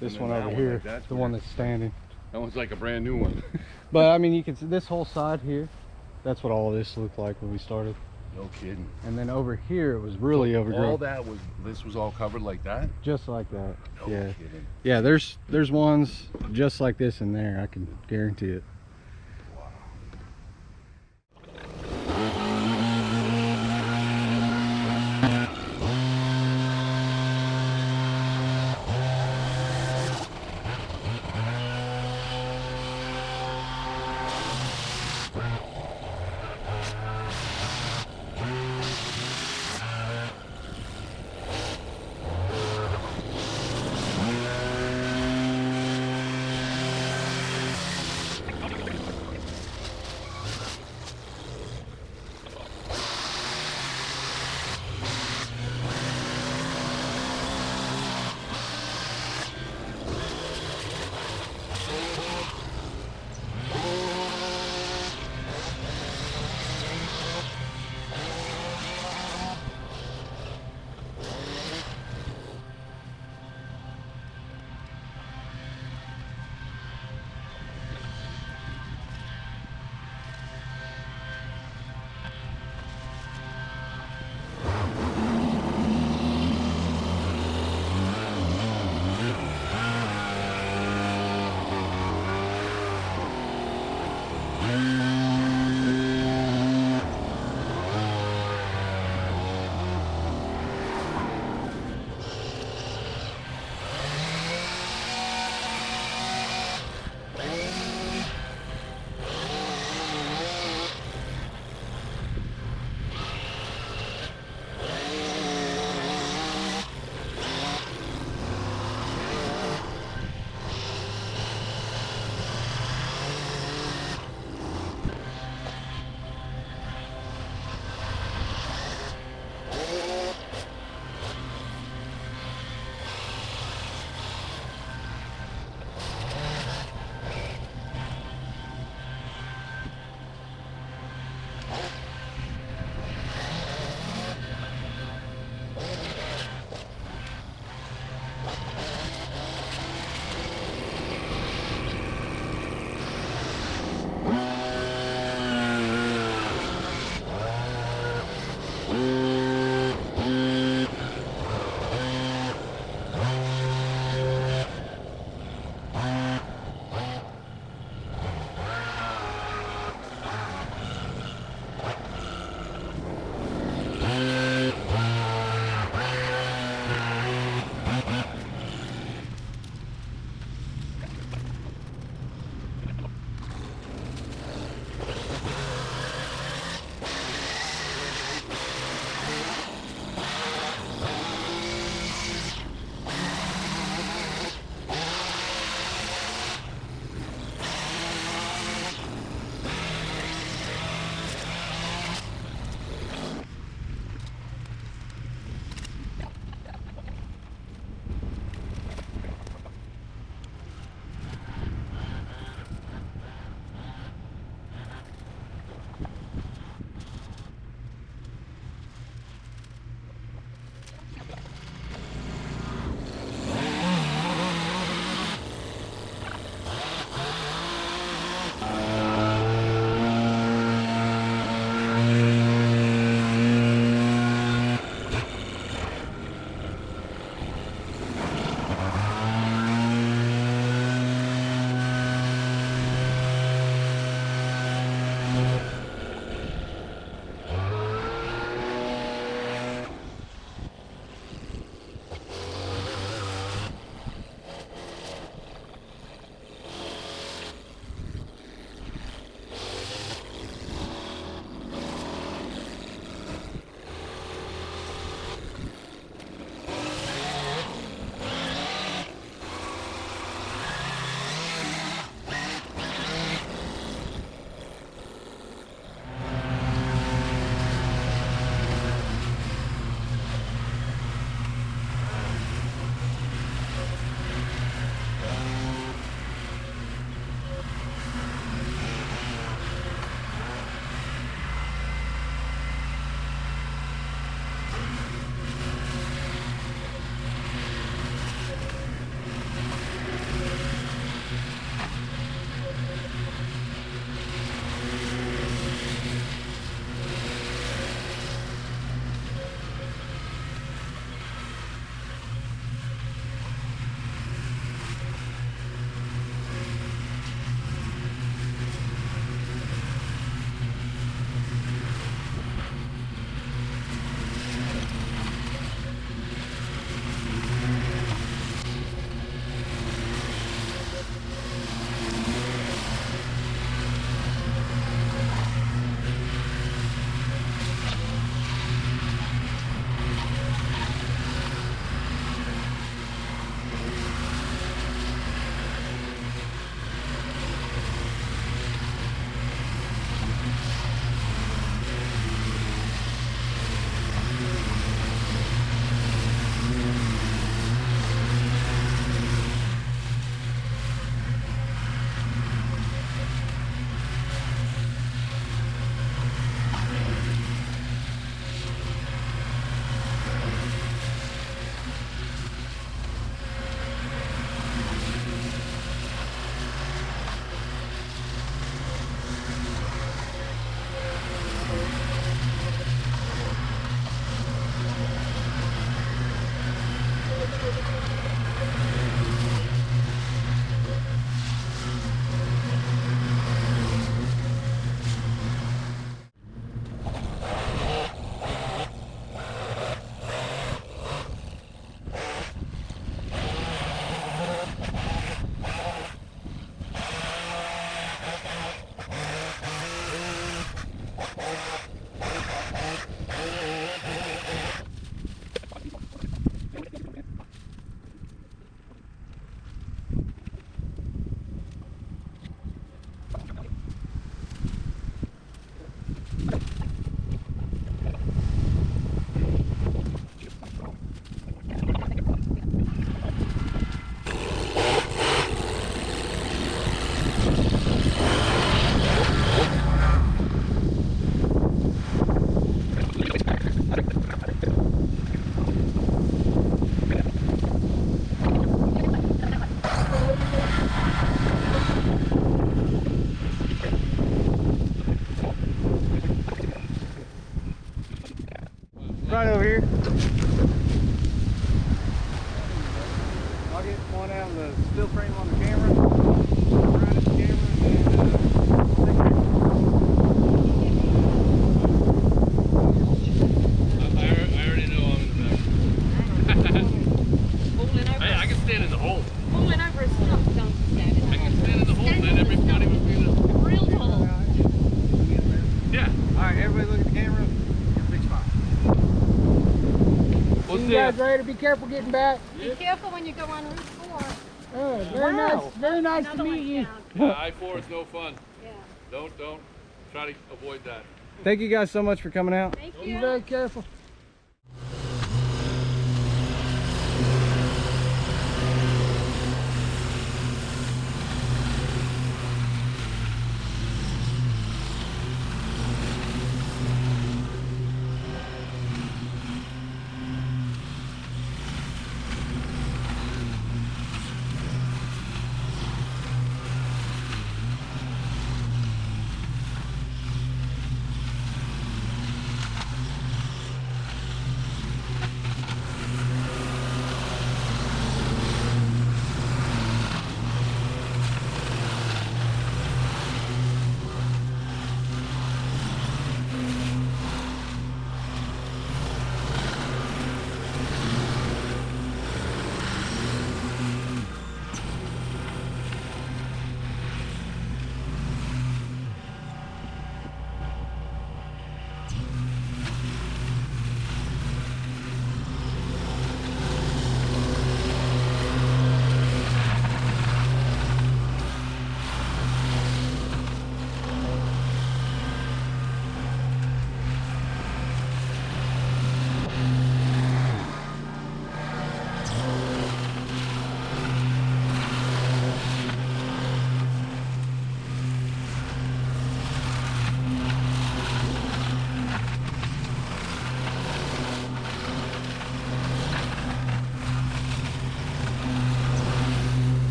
this And then one that over one, here, like, that's the where one that's standing. That one's like a brand new one. But I mean, you can see this whole side here. That's what all of this looked like when we started. No kidding. And then over here, it was really overgrown. All this was all covered like that? Just like that. No Yeah. kidding. Yeah, there's ones just like this in there. I can guarantee it. right over here. I'll get one out of the still frame on the camera. Right at the camera and I already know I'm in the back. Falling over. Hey, I can stand in the hole. Falling over is tough, don't you? I can stand in the hole, then everybody would be the... Real tall. Yeah. Alright, everybody look at the camera. Big spot. See you guys later. Be careful getting back. Be careful when you go on Route 4. Oh, very nice to meet you. I-4 is no fun. Yeah. Don't try to avoid that. Thank you guys so much for coming out. Thank Be you. very careful.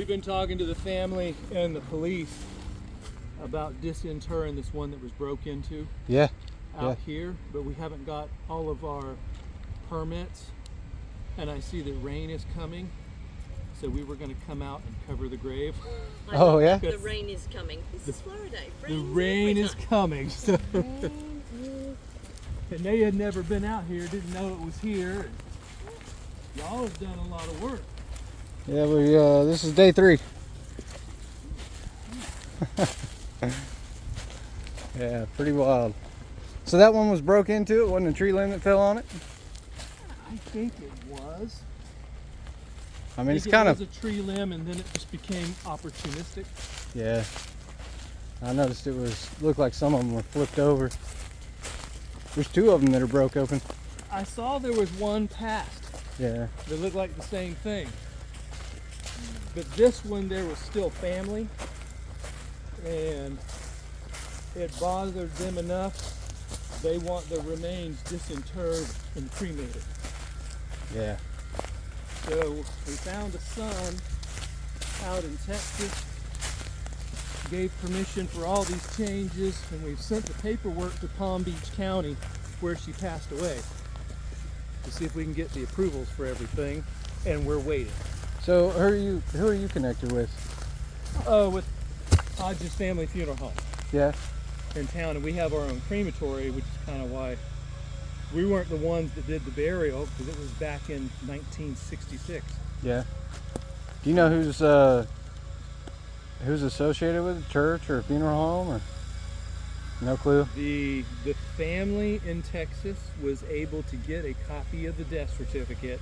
We've been talking to the family and the police about disinterring this one that was broke into Yeah. out here, but we haven't got all of our permits, and I see that rain is coming, so we were going to come out and cover the grave. Oh, yeah? The rain is coming. This is Florida. The rain is coming. So and they had never been out here, didn't know it was here. Y'all have done a lot of work. Yeah, this is day 3. Yeah, pretty wild. So that one was broke into? It wasn't a tree limb that fell on it? I think it was. I mean, it's kind of... It was a tree limb, and then it just became opportunistic. Yeah. I noticed looked like some of them were flipped over. There's 2 of them that are broke open. I saw there was one past. Yeah. They looked like the same thing. But this one, there was still family, and it bothered them enough. They want the remains disinterred and cremated. Yeah. So we found a son out in Texas, gave permission for all these changes, and we've sent the paperwork to Palm Beach County where she passed away to see if we can get the approvals for everything, and we're waiting. So who are you connected with? With Hodges Family Funeral Home. Yeah. In town, and we have our own crematory, which is kind of why we weren't the ones that did the burial, because it was back in 1966. Yeah. Do you know who's associated with a church or a funeral home, or no clue? The family in Texas was able to get a copy of the death certificate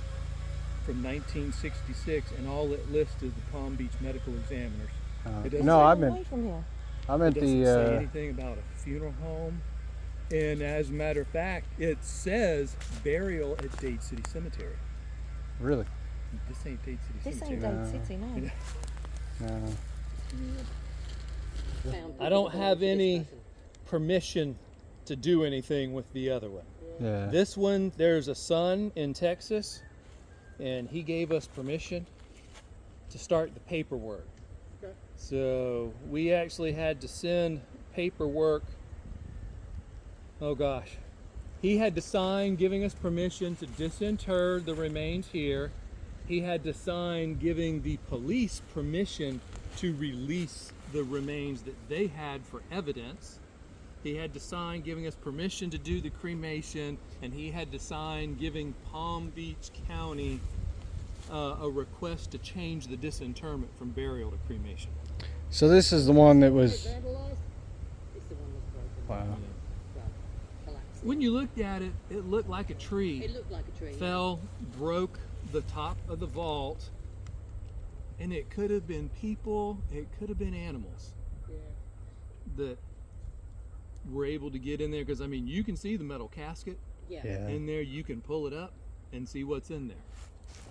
from 1966, and all it lists is the Palm Beach Medical Examiners. No, I meant It doesn't say anything about a funeral home, and as a matter of fact, it says burial at Dade City Cemetery. Really? This ain't Dade City This Cemetery. ain't Dade City, no. No. I don't have any permission to do anything with the other one. Yeah. This one, there's a son in Texas, and he gave us permission to start the paperwork. Okay. So we actually had to send paperwork. Oh gosh. He had to sign giving us permission to disinter the remains here. He had to sign giving the police permission to release the remains that they had for evidence. He had to sign giving us permission to do the cremation, and he had to sign giving Palm Beach County a request to change the disinterment from burial to cremation. So this is the one that was... Wow. When you looked at it, it looked like a tree. It looked like a tree. Fell, broke the top of the vault, and it could have been people, it could have been animals that were able to get in there, because I mean, you can see the metal casket in there. You can pull it up and see what's in there.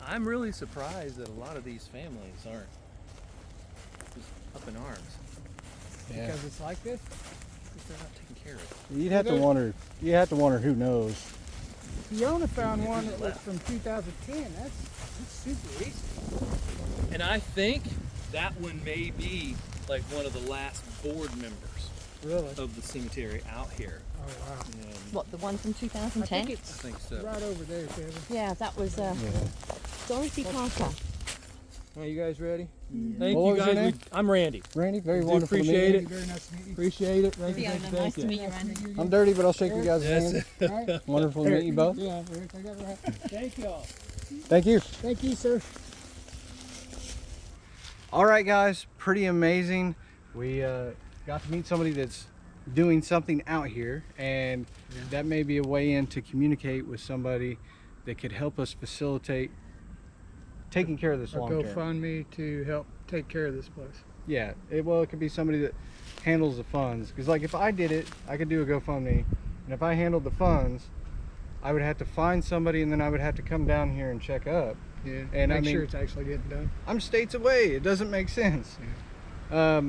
I'm really surprised that a lot of these families aren't just up in arms. Because it's like this? Because they're not taking care of it. You'd have to wonder who knows. Fiona found one that was from 2010. That's super recent. And I think that one may be like one of the last board members of the cemetery out here. Oh wow. What, the one from 2010? I think it's so. right over there, Kevin. Yeah, that was Dorothy Parker. Are you guys ready? Thank What you was your guys. name? I'm Randy. Randy, very Do wonderful to meet appreciate you. it. Very nice to meet you. Appreciate it. Thank you. Fiona, Thank nice you. to meet you, Randy. I'm dirty, but I'll shake your guys' Yes. hand. All right. Wonderful to meet you both. Yeah, Rick, I got it right. Thank you all. Thank you. Thank you, sir. All right, guys, pretty amazing. We got to meet somebody that's doing something out here, and that may be a way in to communicate with somebody that could help us facilitate taking care of this long term. GoFundMe to help take care of this place. Yeah, it could be somebody that handles the funds, because like if I did it, I could do a GoFundMe, and if I handled the funds, I would have to find somebody, and then I would have to come down here and check up. Yeah, and make I mean, sure it's actually getting done. I'm states away. It doesn't make sense. Yeah.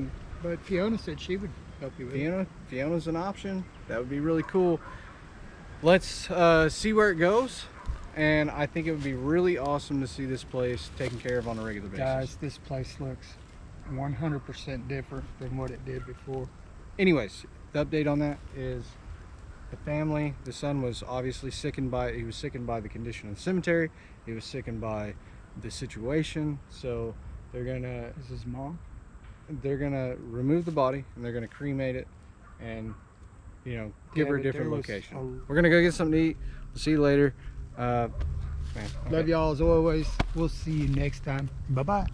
But Fiona said she would help you with it. Fiona's an option. That would be really cool. Let's see where it goes, and I think it would be really awesome to see this place taken care of on a regular basis. Guys, this place looks 100% different than what it did before. Anyways, the update on that is the family, the son was obviously sickened by the condition of the cemetery. He was sickened by the situation. So they're gonna, Is his mom? they're gonna remove the body and they're gonna cremate it and, you know, give Yeah, her a but different there was location. We're gonna go get something to eat. We'll see you later. Man, Love y'all as always. We'll see you next time. Bye-bye.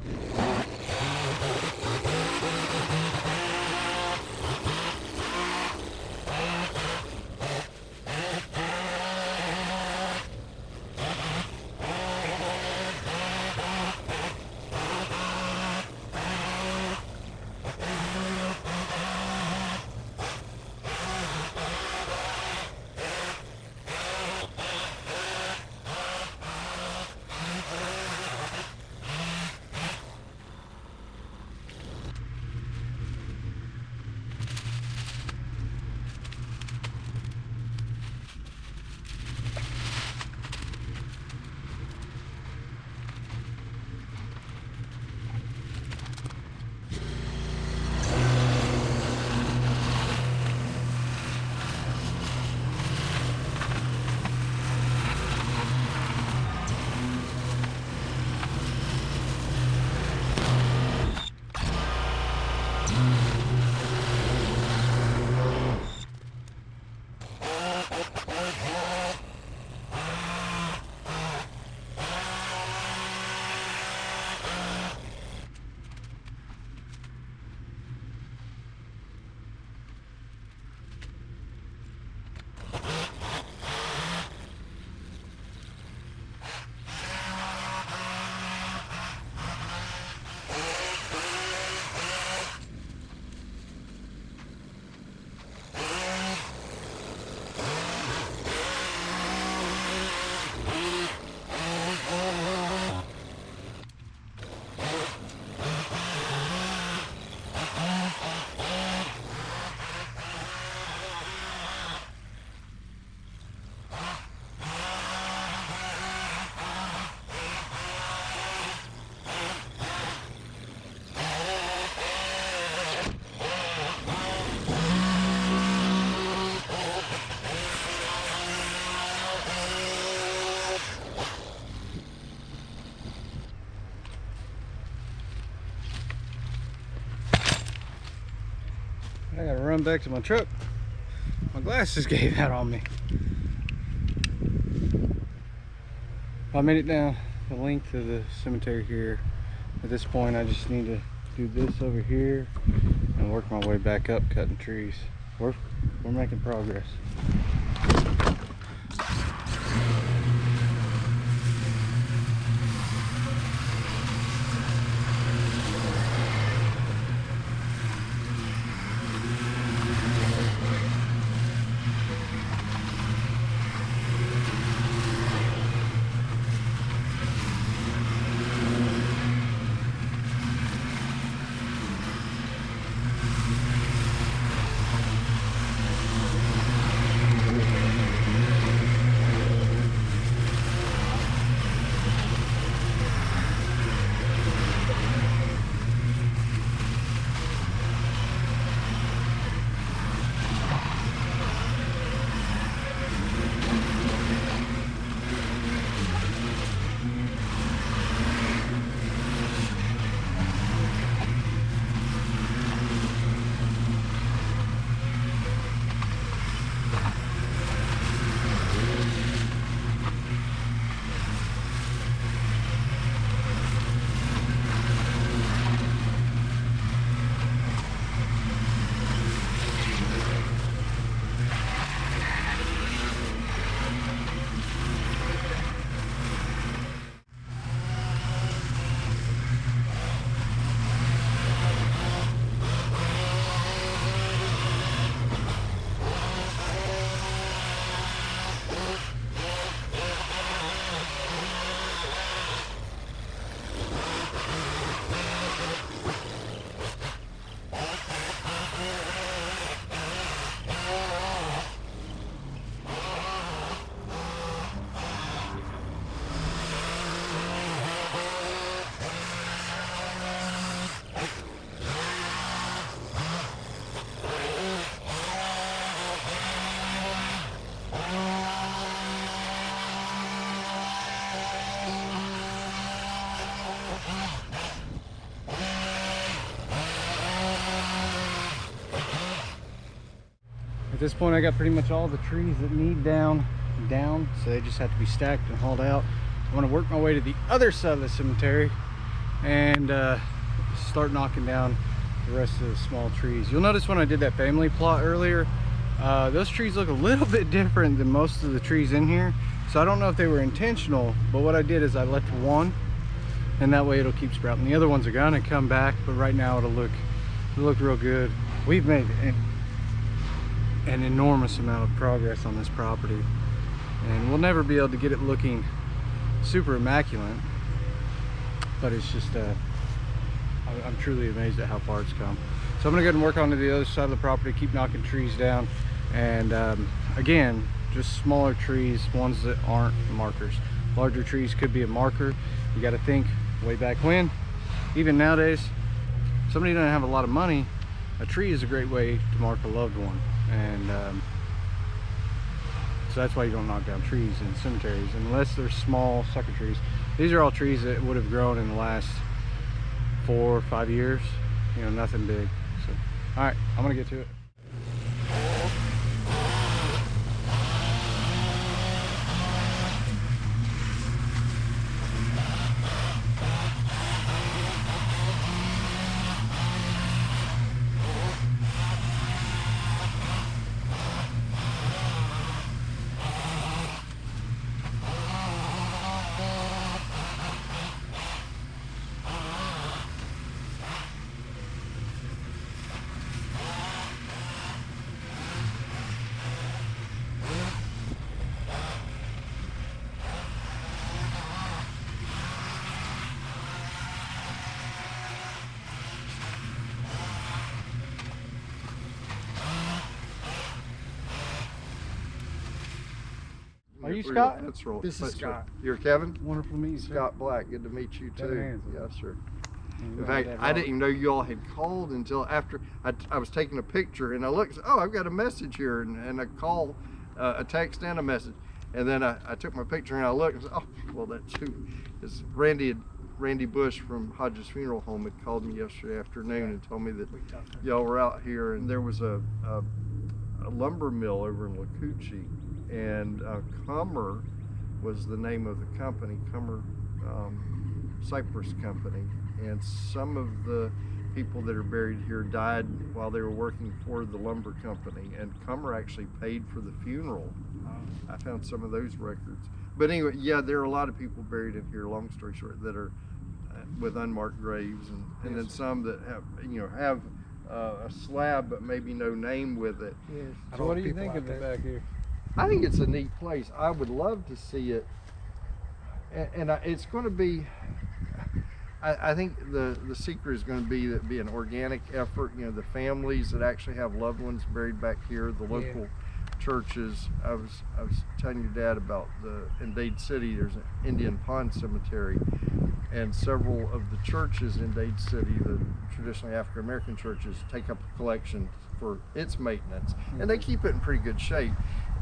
I gotta run back to my truck. My glasses gave out on me. I made it down the length of the cemetery here. At this point, I just need to do this over here and work my way back up, cutting trees. We're making progress. At this point, I got pretty much all the trees that need down, so they just have to be stacked and hauled out. I'm gonna work my way to the other side of the cemetery and start knocking down the rest of the small trees. You'll notice when I did that family plot earlier, those trees look a little bit different than most of the trees in here. So I don't know if they were intentional, but what I did is I left one, and that way it'll keep sprouting. The other ones are gonna come back, but right now it'll look real good. We've made an enormous amount of progress on this property, and we'll never be able to get it looking super immaculate, but it's just I'm truly amazed at how far it's come. So I'm gonna go ahead and work on to the other side of the property, keep knocking trees down, and again, just smaller trees, ones that aren't markers. Larger trees could be a marker. You got to think way back when, even nowadays, somebody doesn't have a lot of money, a tree is a great way to mark a loved one. And so that's why you don't knock down trees in cemeteries unless they're small sucker trees. These are all trees that would have grown in the last 4 or 5 years, you know, nothing big. So all right, I'm gonna get to it. Are you Scott? That's right. This is Scott. You're Kevin? Wonderful to meet you, Scott Black. Good to meet you too. Handsome. Yes, sir. In fact, I didn't even know you all had called until after I was taking a picture, and I looked. Oh, I've got a message here, and a call, a text, and a message. And then I took my picture and I looked and said, oh, well, that's who. It's Randy Bush from Hodges Funeral Home had called me yesterday afternoon and told me that y'all were out here, and there was a lumber mill over in Lakuchi, and Cummer was the name of the company, Cummer Cypress Company, and some of the people that are buried here died while they were working for the lumber company, and Cummer actually paid for the funeral. I found some of those records. But anyway, yeah, there are a lot of people buried in here, long story short, that are with unmarked graves, and then some that have a slab but maybe no name with it. Yes. So what do you think of it back here? I think it's a neat place. I would love to see it, and it's going to be, I think the secret is going to be an organic effort. You know, the families that actually have loved ones buried back here, the local churches. I was telling your dad about in Dade City, there's an Indian Pond Cemetery, and several of the churches in Dade City, the traditionally African American churches, take up a collection for its maintenance, and they keep it in pretty good shape.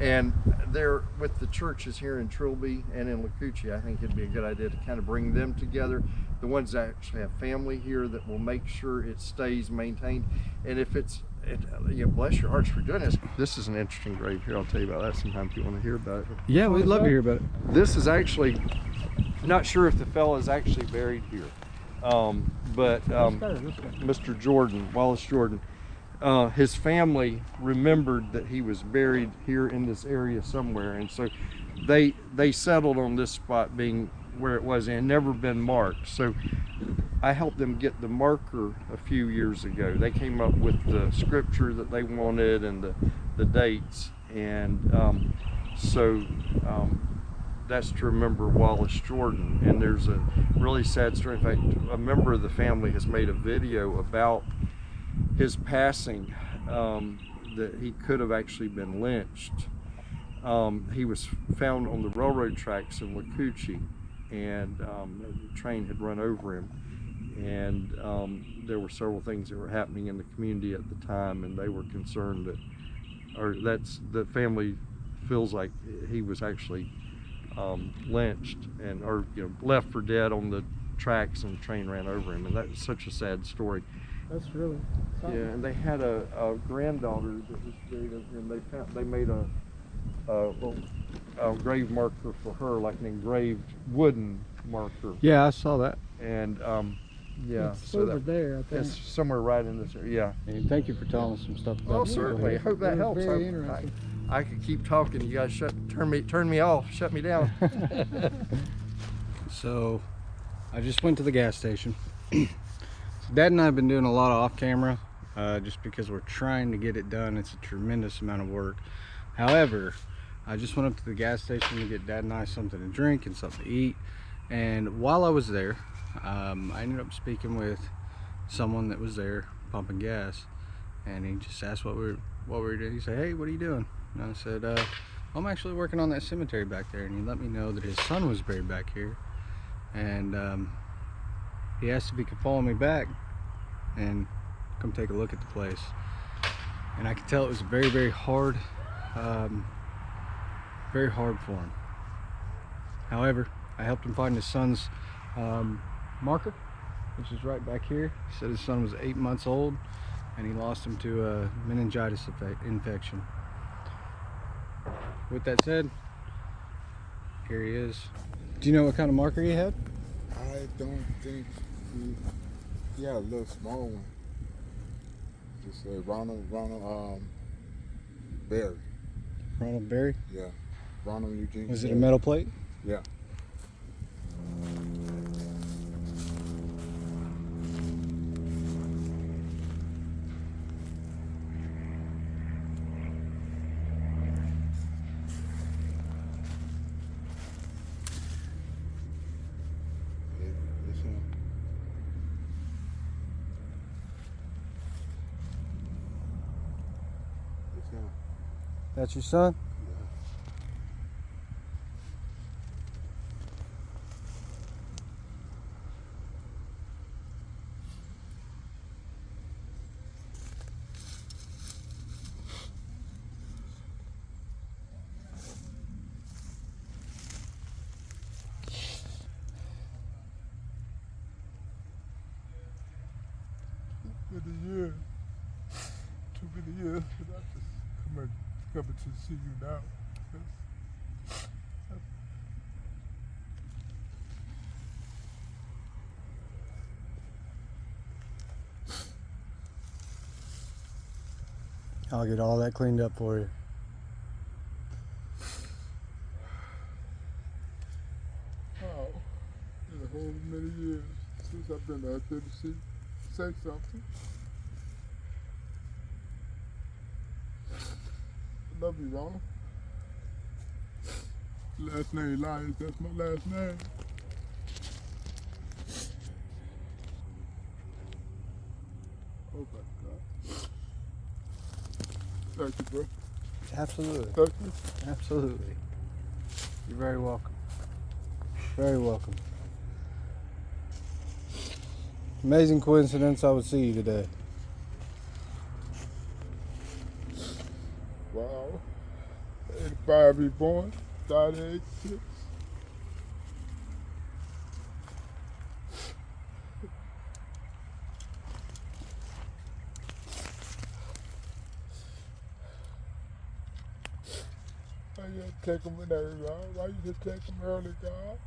And they're with the churches here in Trilby and in Lakuchi, I think it'd be a good idea to kind of bring them together. The ones that actually have family here that will make sure it stays maintained. And if bless your hearts for doing this. This is an interesting grave here. I'll tell you about that sometime if you want to hear about it. Yeah, we'd love to hear about it. This is actually, not sure if the fella is actually buried here, but Mr. Jordan, Wallace Jordan, his family remembered that he was buried here in this area somewhere, and so they settled on this spot being where it was and never been marked. So I helped them get the marker a few years ago. They came up with the scripture that they wanted and the dates, and that's to remember Wallace Jordan. And there's a really sad story. In fact, a member of the family has made a video about his passing, that he could have actually been lynched. He was found on the railroad tracks in Lakuchi, and the train had run over him, and there were several things that were happening in the community at the time, and they were concerned the family feels like he was actually lynched or left for dead on the tracks, and the train ran over him, and that's such a sad story. That's really Yeah, something. and they had a granddaughter that was buried, and they made a grave marker for her, like an engraved wooden marker. Yeah, I saw that. And yeah, It's over there, I think. it's somewhere right in this area. Yeah. And thank you for telling us some stuff about Oh, the certainly. I neighborhood. hope that It was helps. very interesting. I could keep talking. You guys turn me off, shut me down. So I just went to the gas station. So Dad and I have been doing a lot of off camera just because we're trying to get it done. It's a tremendous amount of work. However, I just went up to the gas station to get Dad and I something to drink and something to eat. And while I was there, I ended up speaking with someone that was there pumping gas, and he just asked what we were doing. He said, "Hey, what are you doing?" And I said, "I'm actually working on that cemetery back there." And he let me know that his son was buried back here, and he asked if he could follow me back and come take a look at the place. And I could tell it was very, very hard for him. However, I helped him find his son's marker, which is right back here. He said his son was 8 months old and he lost him to a meningitis infection. With that said, here he is. Do you know what kind of marker he had? I don't think he had a little small one. Just Ronald Berry. Ronald Berry? Yeah. Ronald Eugene. Was it a Berry. metal plate? Yeah. It's him. It's him. That's your son? Many years. Too many years. But I just coming to see you now. I'll get all that cleaned up for you. Oh, in a whole many years since I've been out there to say something. I love you, Ronald. Last name Lyons, that's my last name. Oh my God. Thank you, bro. Absolutely. Thank you. Absolutely. You're very welcome. Very welcome. Amazing coincidence I would see you today. Wow. 85 reborn, died at 86. Why you didn't take him in there, God? Why you just take him early, God?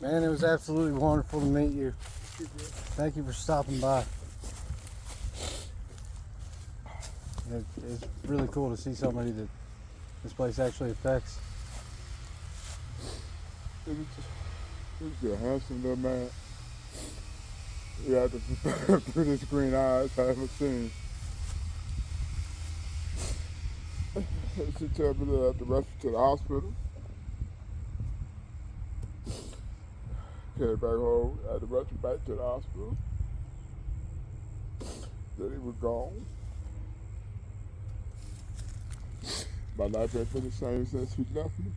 Man, it was absolutely wonderful to meet you. Thank you for stopping by. It's really cool to see somebody that this place actually affects. It was a handsome little man. He had the prettiest green eyes I ever seen. She told me to have to rush to the hospital. Came back home, I had to rush him back to the hospital. Then he was gone. My life ain't been the same since he left me.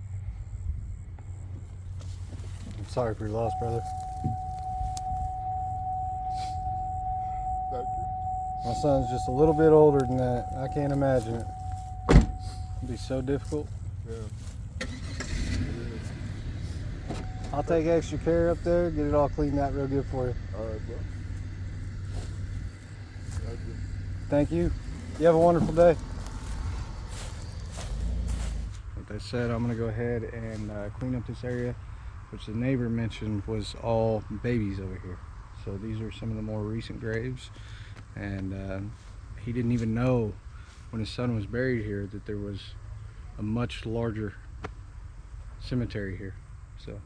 I'm sorry for your loss, brother. Thank you. My son's just a little bit older than that. I can't imagine it. It'd be so difficult. Yeah. I'll take extra care up there, get it all cleaned out real good for you. All right, bro. Thank you. Thank you. You have a wonderful day. With that said, I'm gonna go ahead and clean up this area, which the neighbor mentioned was all babies over here. So these are some of the more recent graves, and he didn't even know when his son was buried here that there was a much larger cemetery here. So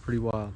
pretty wild.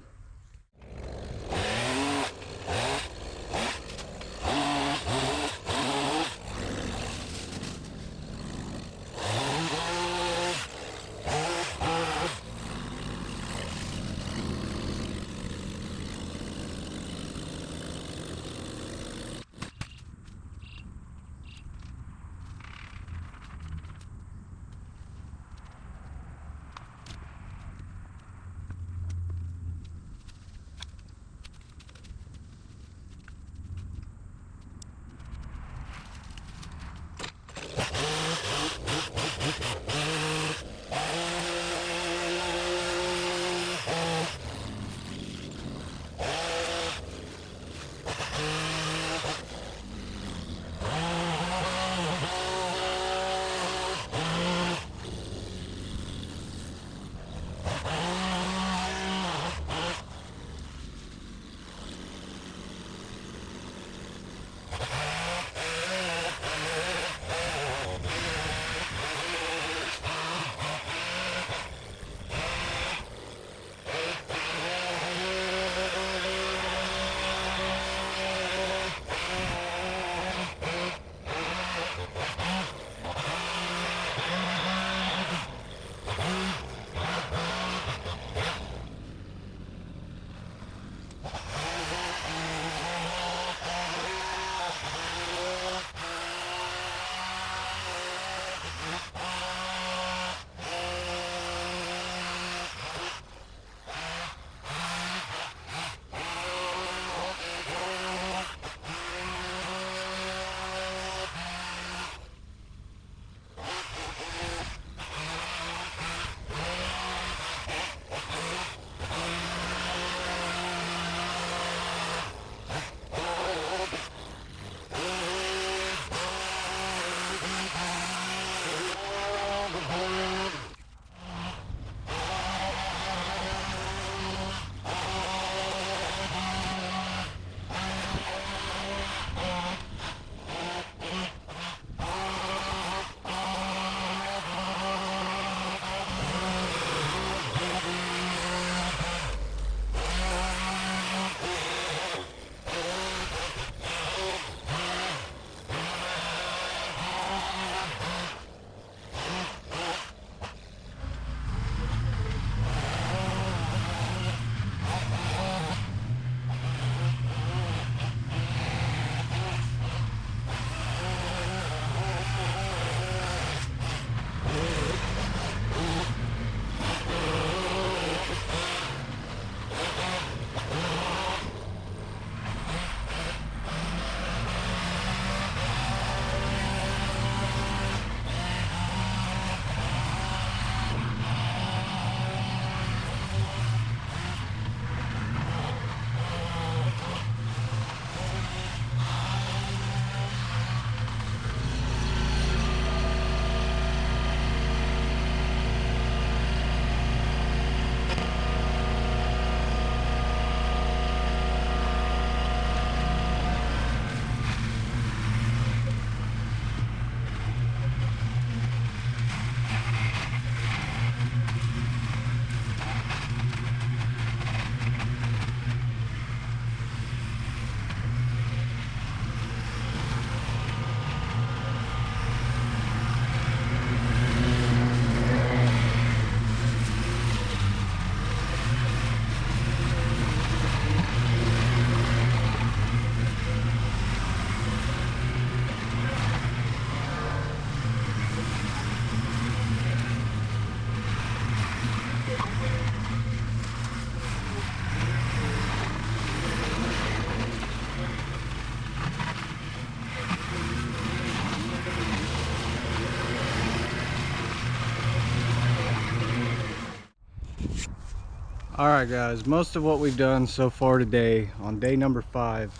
All right, guys, most of what we've done so far today on day number 5,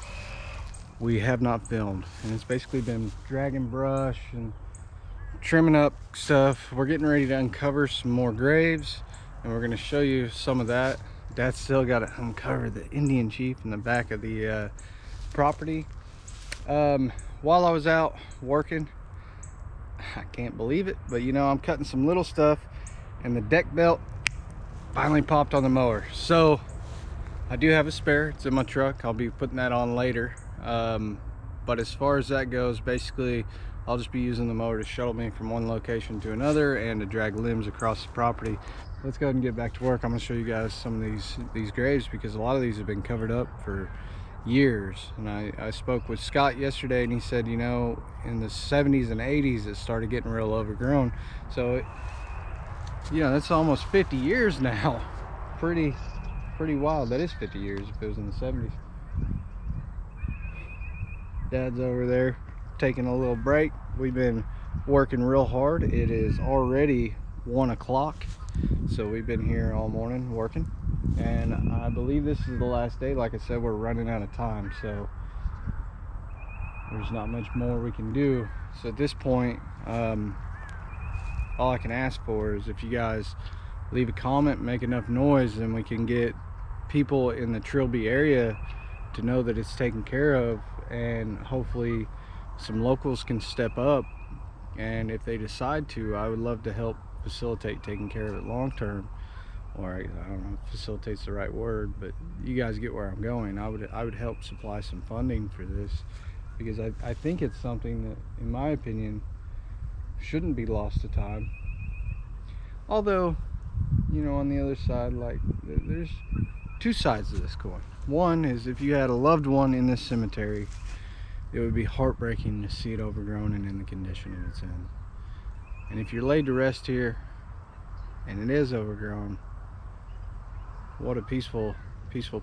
we have not filmed, and it's basically been dragging brush and trimming up stuff. We're getting ready to uncover some more graves, and we're going to show you some of that. Dad's still got to uncover the Indian chief in the back of the property. While I was out working, I can't believe it, but you know, I'm cutting some little stuff, and the deck belt finally popped on the mower. So I do have a spare. It's in my truck. I'll be putting that on later. But as far as that goes, basically I'll just be using the mower to shuttle me from one location to another and to drag limbs across the property. Let's go ahead and get back to work. I'm going to show you guys some of these graves, because a lot of these have been covered up for years. And I spoke with Scott yesterday, and he said, you know, in the 70s and 80s it started getting real overgrown. So yeah, that's almost 50 years now. Pretty wild. That is 50 years if it was in the 70s. Dad's over there taking a little break. We've been working real hard. It is already 1 o'clock, so we've been here all morning working, and I believe this is the last day. Like I said, we're running out of time, so there's not much more we can do. So at this point, all I can ask for is if you guys leave a comment, make enough noise, and we can get people in the Trilby area to know that it's taken care of, and hopefully some locals can step up. And if they decide to, I would love to help facilitate taking care of it long term. Or I don't know if facilitate's the right word, but you guys get where I'm going. I would help supply some funding for this, because I think it's something that, in my opinion, shouldn't be lost to time. Although, you know, on the other side, like, there's two sides to this coin. One is, if you had a loved one in this cemetery, it would be heartbreaking to see it overgrown and in the condition it's in. And if you're laid to rest here and it is overgrown, what a peaceful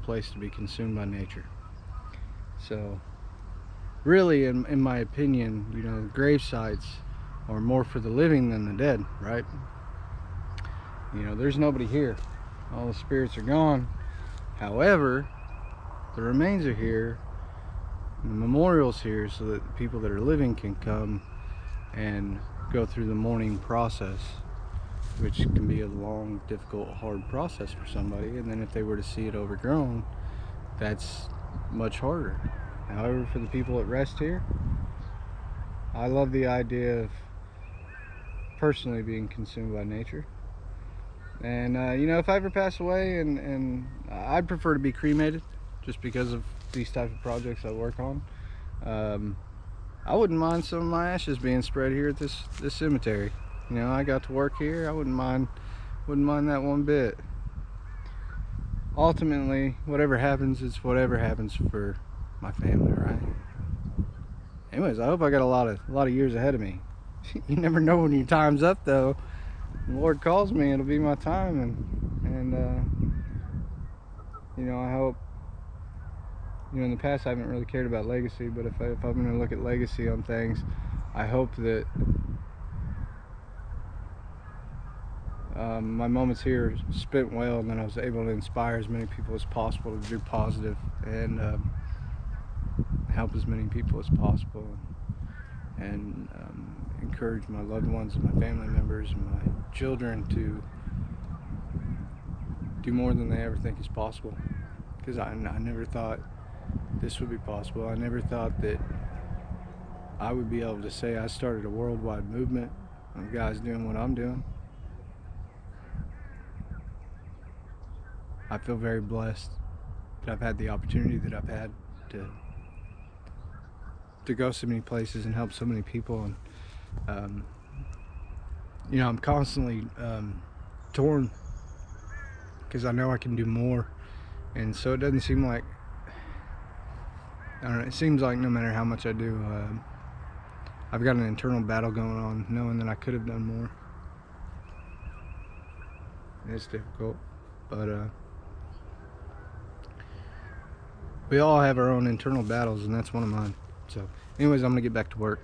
place to be consumed by nature. So really, in my opinion, you know, grave sites are more for the living than the dead, right? You know, there's nobody here. All the spirits are gone. However, the remains are here, and the memorial's here, so that the people that are living can come and go through the mourning process, which can be a long, difficult, hard process for somebody. And then if they were to see it overgrown, that's much harder. However, for the people at rest here, I love the idea of personally being consumed by nature. And you know, if I ever pass away, and I'd prefer to be cremated, just because of these type of projects I work on. I wouldn't mind some of my ashes being spread here at this cemetery. You know, I got to work here. I wouldn't mind that one bit. Ultimately, whatever happens, it's whatever happens for my family, right? Anyways, I hope I got a lot of years ahead of me. You never know when your time's up, though. The Lord calls me, it'll be my time, and you know, I hope, you know, in the past I haven't really cared about legacy, but if I'm going to look at legacy on things, I hope that my moments here spent well, and then I was able to inspire as many people as possible to do positive and help as many people as possible, and encourage my loved ones and my family members and my children to do more than they ever think is possible. Because I never thought this would be possible. I never thought that I would be able to say I started a worldwide movement of guys doing what I'm doing. I feel very blessed that I've had the opportunity that I've had to go so many places and help so many people. And you know, I'm constantly torn, because I know I can do more, and so it doesn't seem like, I don't know, it seems like no matter how much I do, I've got an internal battle going on, knowing that I could have done more. And it's difficult, but we all have our own internal battles, and that's one of mine. So anyways, I'm gonna get back to work.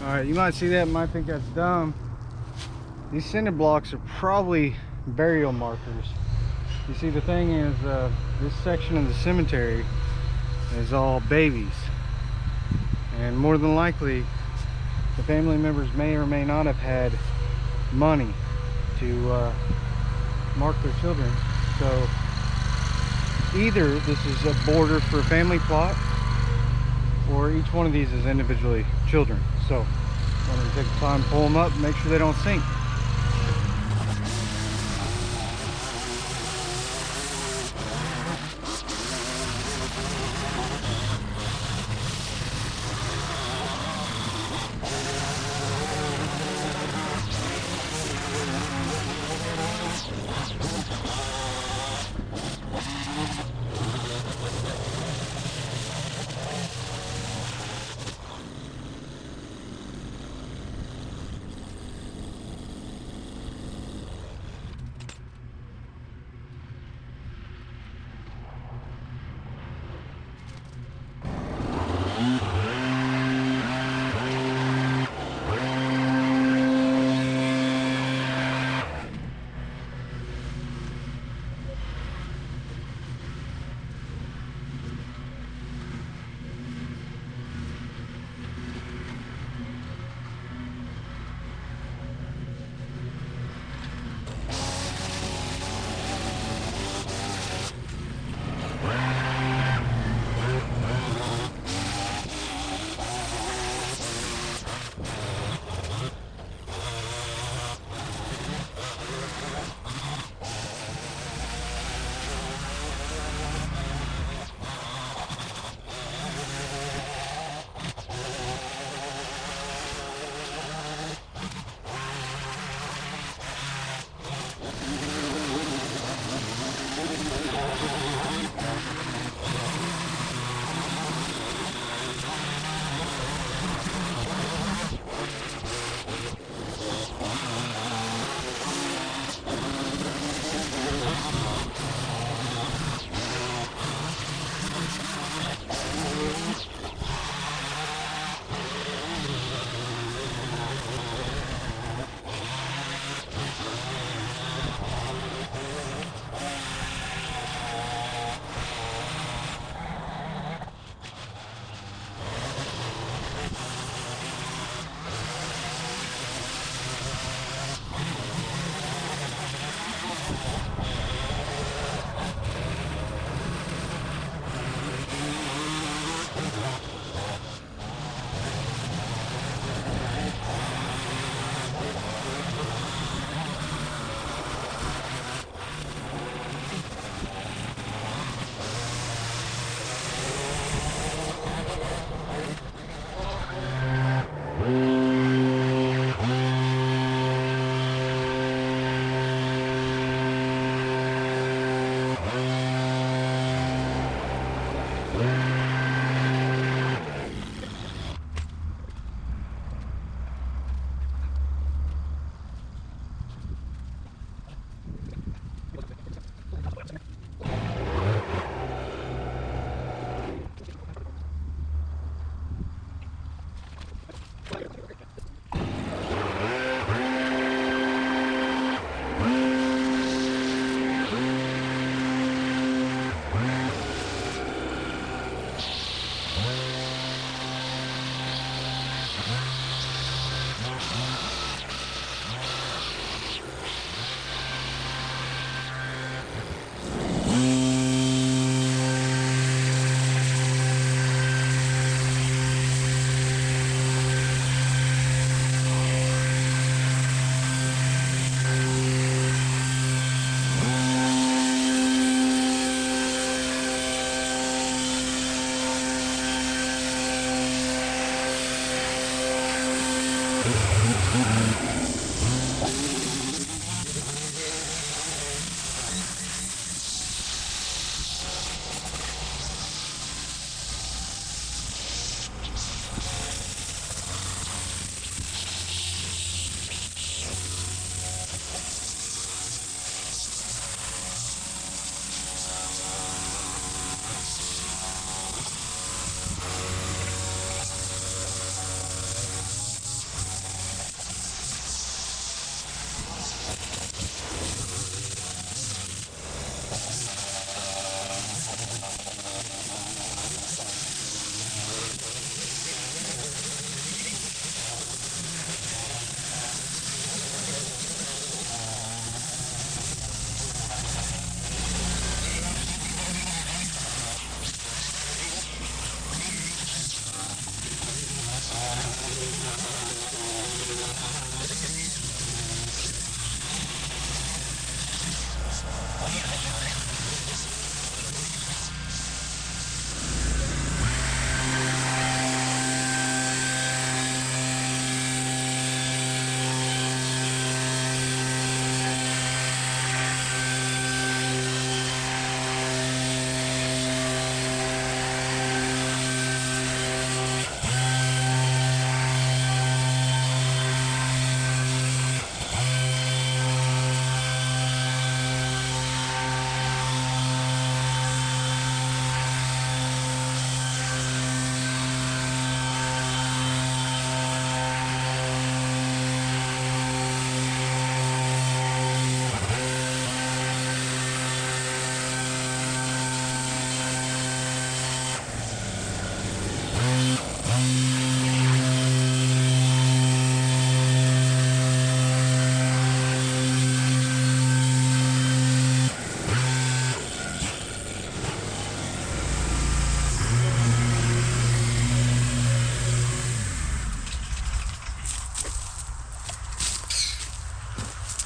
Alright, you might see that and might think that's dumb. These cinder blocks are probably burial markers. You see, the thing is, this section of the cemetery is all babies. And more than likely, the family members may or may not have had money to mark their children. So either this is a border for a family plot, or each one of these is individually children. So I'm going to take the time, pull them up, make sure they don't sink.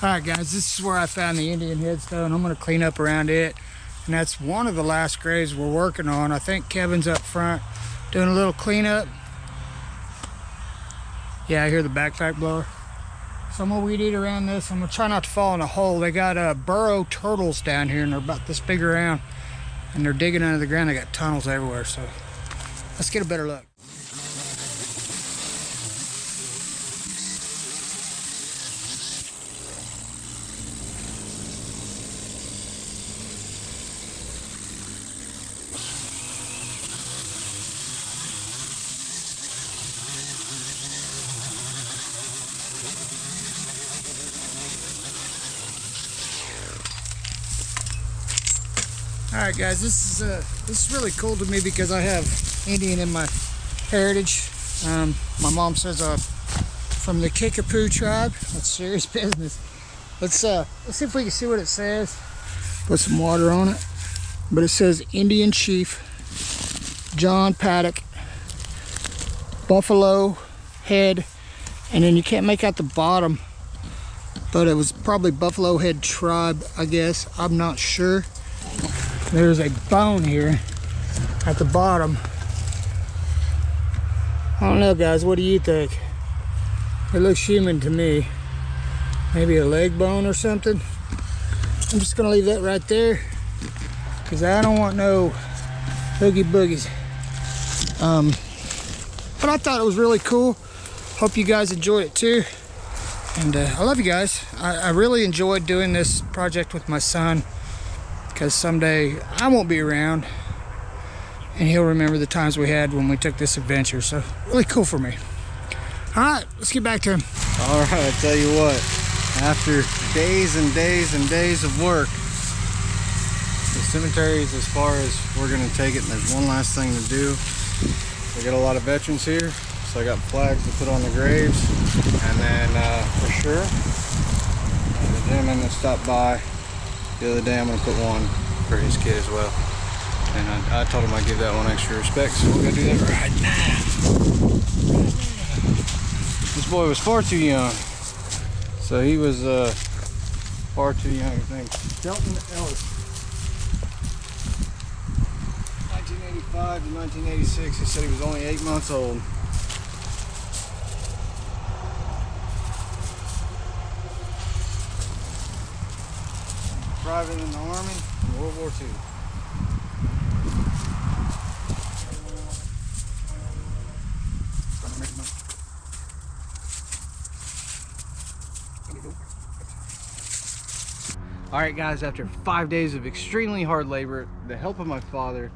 Alright guys, this is where I found the Indian headstone. I'm going to clean up around it. And that's one of the last graves we're working on. I think Kevin's up front doing a little cleanup. Yeah, I hear the backpack blower. So I'm going to weed eat around this. I'm going to try not to fall in a hole. They got burrow turtles down here and they're about this big around. And they're digging under the ground. They got tunnels everywhere. So let's get a better look. Alright guys, this is really cool to me because I have Indian in my heritage. My mom says I'm from the Kickapoo tribe. That's serious business. Let's see if we can see what it says. Put some water on it. But it says Indian Chief John Paddock, Buffalo Head, and then you can't make out the bottom, but it was probably Buffalo Head tribe, I guess. I'm not sure. There's a bone here at the bottom. I don't know guys, what do you think? It looks human to me. Maybe a leg bone or something. I'm just gonna leave that right there because I don't want no boogie boogies. But I thought it was really cool. Hope you guys enjoyed it too. And I love you guys. I really enjoyed doing this project with my son, because someday I won't be around and he'll remember the times we had when we took this adventure. So really cool for me. All right, let's get back to him. All right, I tell you what, after days and days and days of work, the cemetery is as far as we're gonna take it, and there's one last thing to do. We got a lot of veterans here, so I got flags to put on the graves, and then for sure, the gentleman that stopped by the other day, I'm gonna put one for his kid as well. And I told him I'd give that one extra respect, so we're gonna do that right now. This boy was far too young. So he was far too young, I think. Shelton Ellis. 1985 to 1986, he said he was only 8 months old. Private in the Army in World War II. Alright guys, after 5 days of extremely hard labor, the help of my father,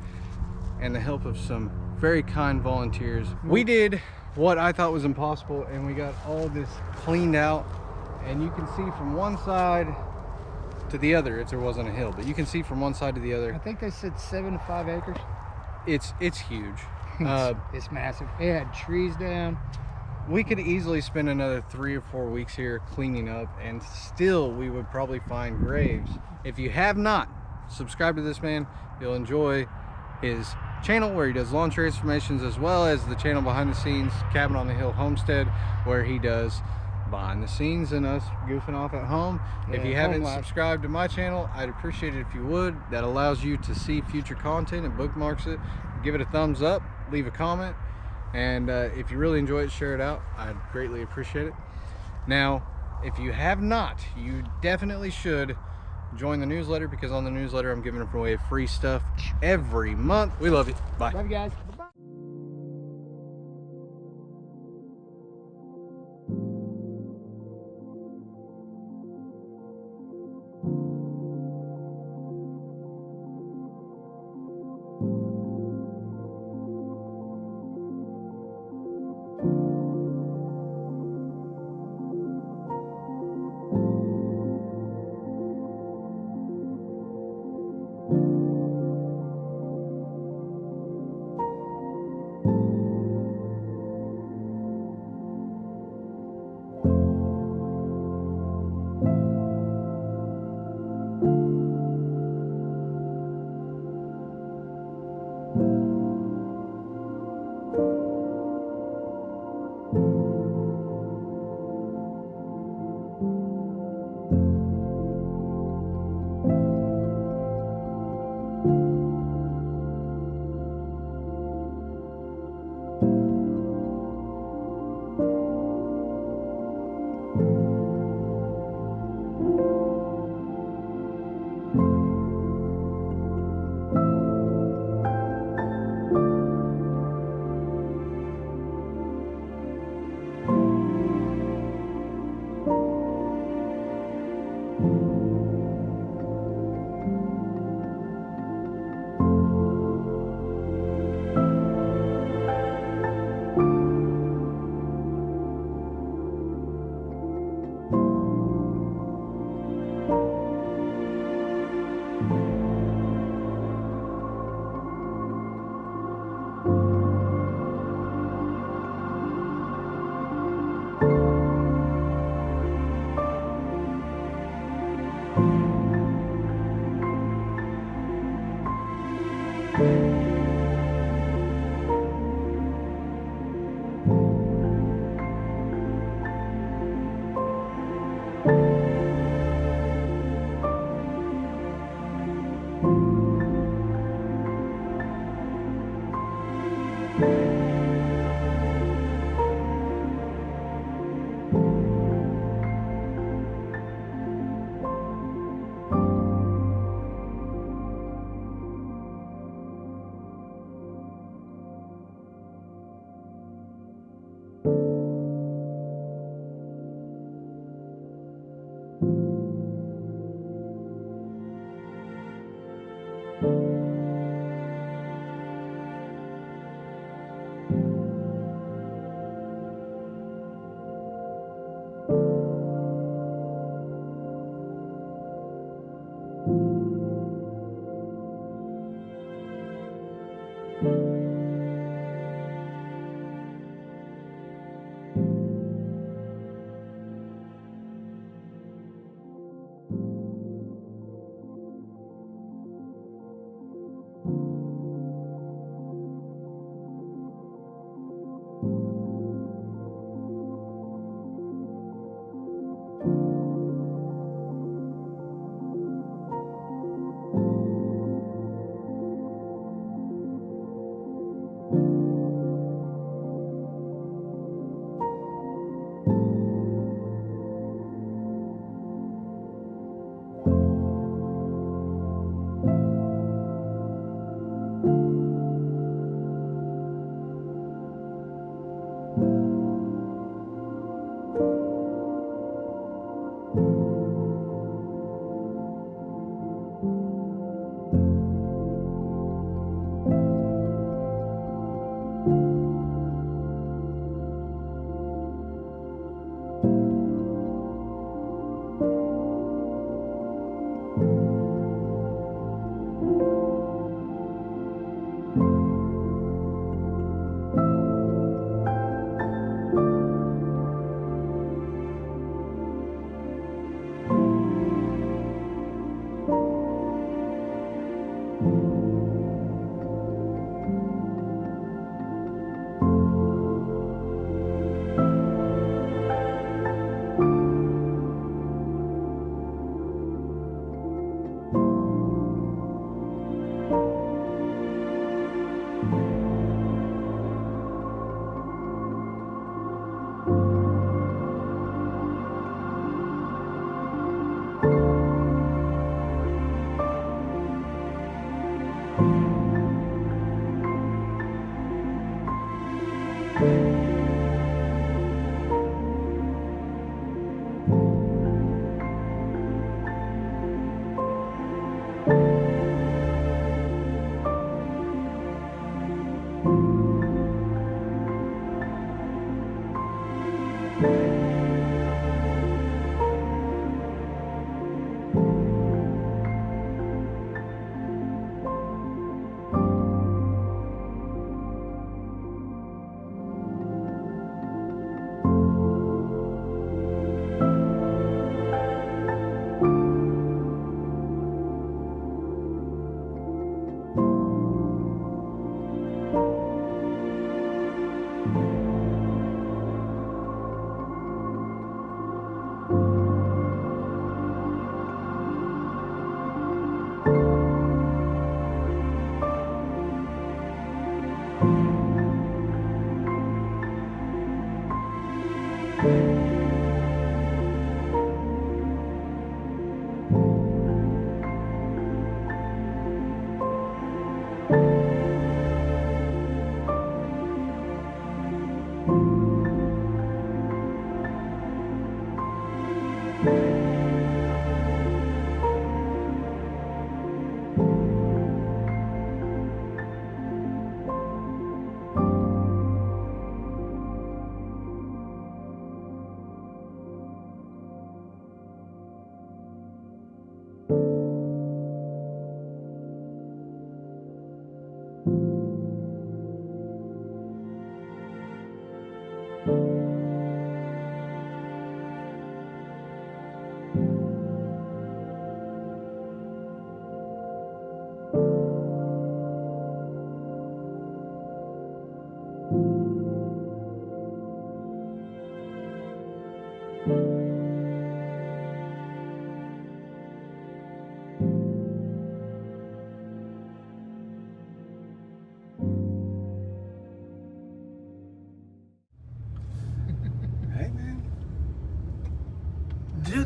and the help of some very kind volunteers, we did what I thought was impossible, and we got all this cleaned out. And you can see from one side to the other, if there wasn't a hill, but you can see from one side to the other. I think they said 7 to 5 acres. It's huge. It's massive. It had trees down. We could easily spend another 3 or 4 weeks here cleaning up, and still we would probably find graves. If you have not subscribed to this man, you'll enjoy his channel where he does lawn transformations, as well as the channel behind the scenes Cabin on the Hill Homestead, where he does behind the scenes and us goofing off at home. Yeah, if you haven't subscribed to my channel, I'd appreciate it if you would. That allows you to see future content and bookmarks it. Give it a thumbs up, leave a comment, and if you really enjoy it, share it out. I'd greatly appreciate it. Now, if you have not, you definitely should join the newsletter, because on the newsletter I'm giving away free stuff every month. We love you. Bye. Love you guys. Bye-bye.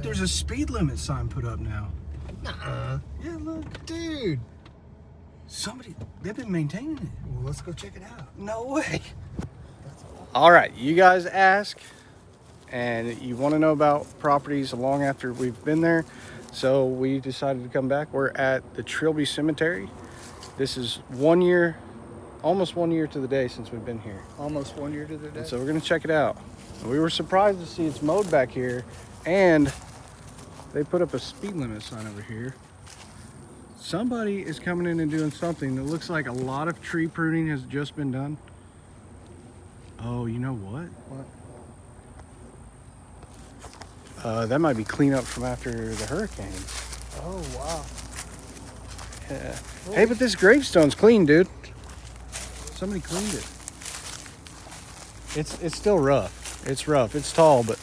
Dude, there's a speed limit sign put up now. Nuh-uh. Yeah, look. Dude. Somebody, they've been maintaining it. Well, let's go check it out. No way. All right, you guys ask, and you want to know about properties long after we've been there. So we decided to come back. We're at the Trilby Cemetery. This is 1 year, almost 1 year to the day since we've been here. Almost 1 year to the day. And so we're gonna check it out. We were surprised to see it's mowed back here, and they put up a speed limit sign over here. Somebody is coming in and doing something that looks like a lot of tree pruning has just been done. Oh, you know what? What? That might be cleanup from after the hurricane. Oh, wow. Yeah. Hey, but this gravestone's clean, dude. Somebody cleaned it. It's still rough. It's rough. It's tall, but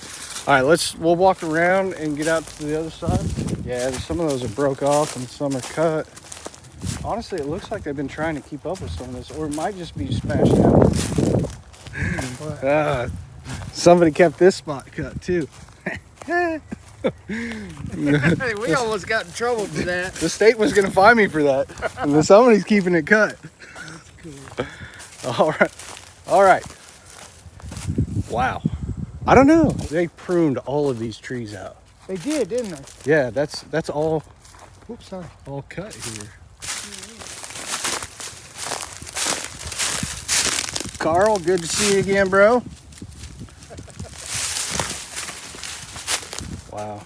all right, we'll walk around and get out to the other side. Yeah, some of those are broke off and some are cut. Honestly, it looks like they've been trying to keep up with some of this, or it might just be smashed out. Somebody kept this spot cut too. Hey, we almost got in trouble for that. The state was gonna fine me for that, and then somebody's keeping it cut. That's cool. All right. Wow. I don't know. They pruned all of these trees out. They did, didn't they? Yeah, that's all. Oops, sorry. All cut here. Carl, good to see you again, bro. Wow.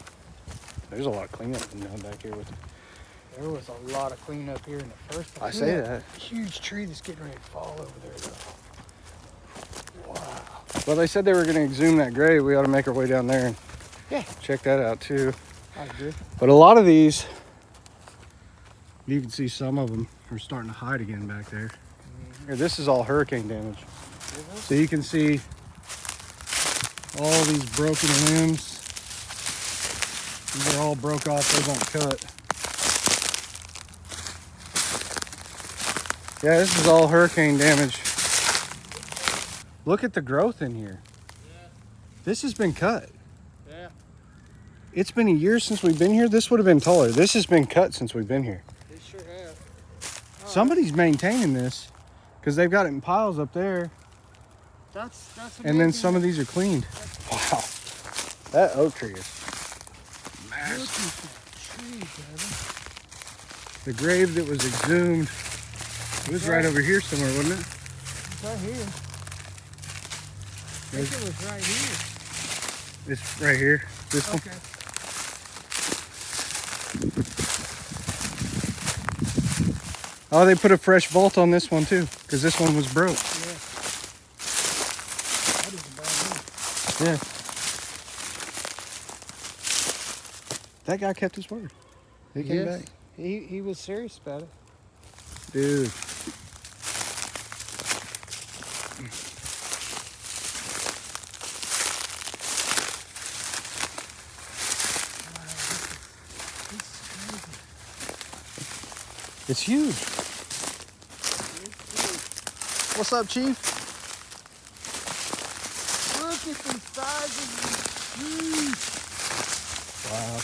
There's a lot of cleanup done back here with it. There was a lot of cleanup here in the first place. I say that. Huge tree that's getting ready to fall over there, though. Wow. Well, they said they were going to exhume that grave. We ought to make our way down there and check that out too. I agree. But a lot of these, you can see some of them are starting to hide again back there. Here, this is all hurricane damage. So you can see all these broken limbs. These are all broke off, they won't cut. Yeah, this is all hurricane damage. Look at the growth in here. Yeah. This has been cut. Yeah. It's been a year since we've been here. This would have been taller. This has been cut since we've been here. They sure have. Somebody's maintaining this because they've got it in piles up there. That's and then some of these are cleaned. Wow. That oak tree is massive. The grave that was exhumed was right over here somewhere, wasn't it? It's right here. I think it was right here. It's right here. This one. Oh, they put a fresh vault on this one too, because this one was broke. Yeah. That is a bad one. Yeah. That guy kept his word. He came back. He was serious about it. Dude. It's huge. What's up, Chief? Look at the size of these trees. Wow.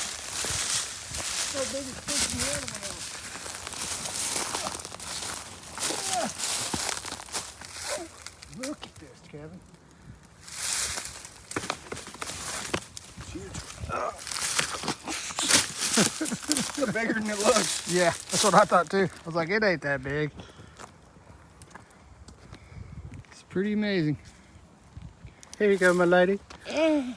So big as pushing the animal out. Look at this, Kevin. It's huge. It's bigger than it looks. Yeah, that's what I thought too. I was like, it ain't that big. It's pretty amazing. Here you go, my lady. Thank you.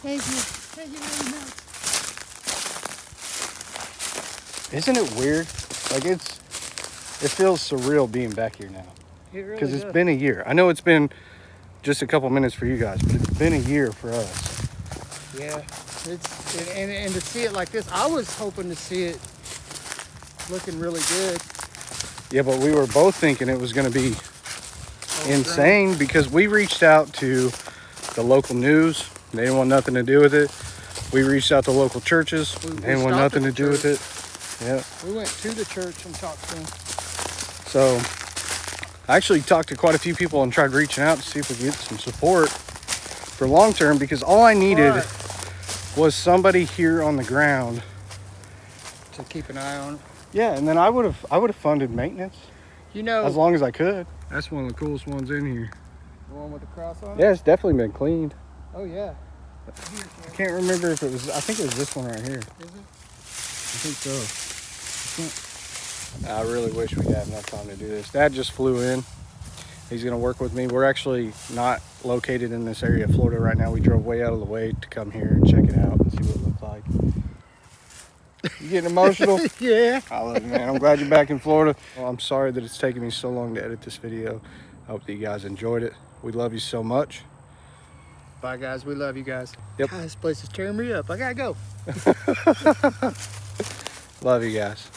Thank you very much. Isn't it weird? Like it feels surreal being back here now. It really Because does. it's been a year. I know it's been just a couple minutes for you guys, but it's been a year for us. Yeah, and to see it like this, I was hoping to see it looking really good. Yeah, but we were both thinking it was going to be insane because we reached out to the local news. They didn't want nothing to do with it. We reached out to local churches. They didn't want nothing to do with it. Yeah. We went to the church and talked to them. So I actually talked to quite a few people and tried reaching out to see if we could get some support. for long term, because all I needed was somebody here on the ground To keep an eye on it. Yeah, and then I would have funded maintenance. You know, As long as I could. That's one of the coolest ones in here. the one with the cross on it? Yeah, it's definitely been cleaned. Oh, yeah. I can't remember if it was, I think it was this one right here. Is it? I think so. I really wish we had enough time to do this. Dad just flew in. He's gonna work with me. We're actually not located in this area of Florida right now. We drove way out of the way to come here and check it out and see what it looks like. You getting emotional? Yeah. I love you, man. I'm glad you're back in Florida. Well, I'm sorry that it's taken me so long to edit this video. I hope that you guys enjoyed it. We love you so much. Bye, guys. We love you guys. Yep. God, this place is tearing me up. I gotta go. Love you guys.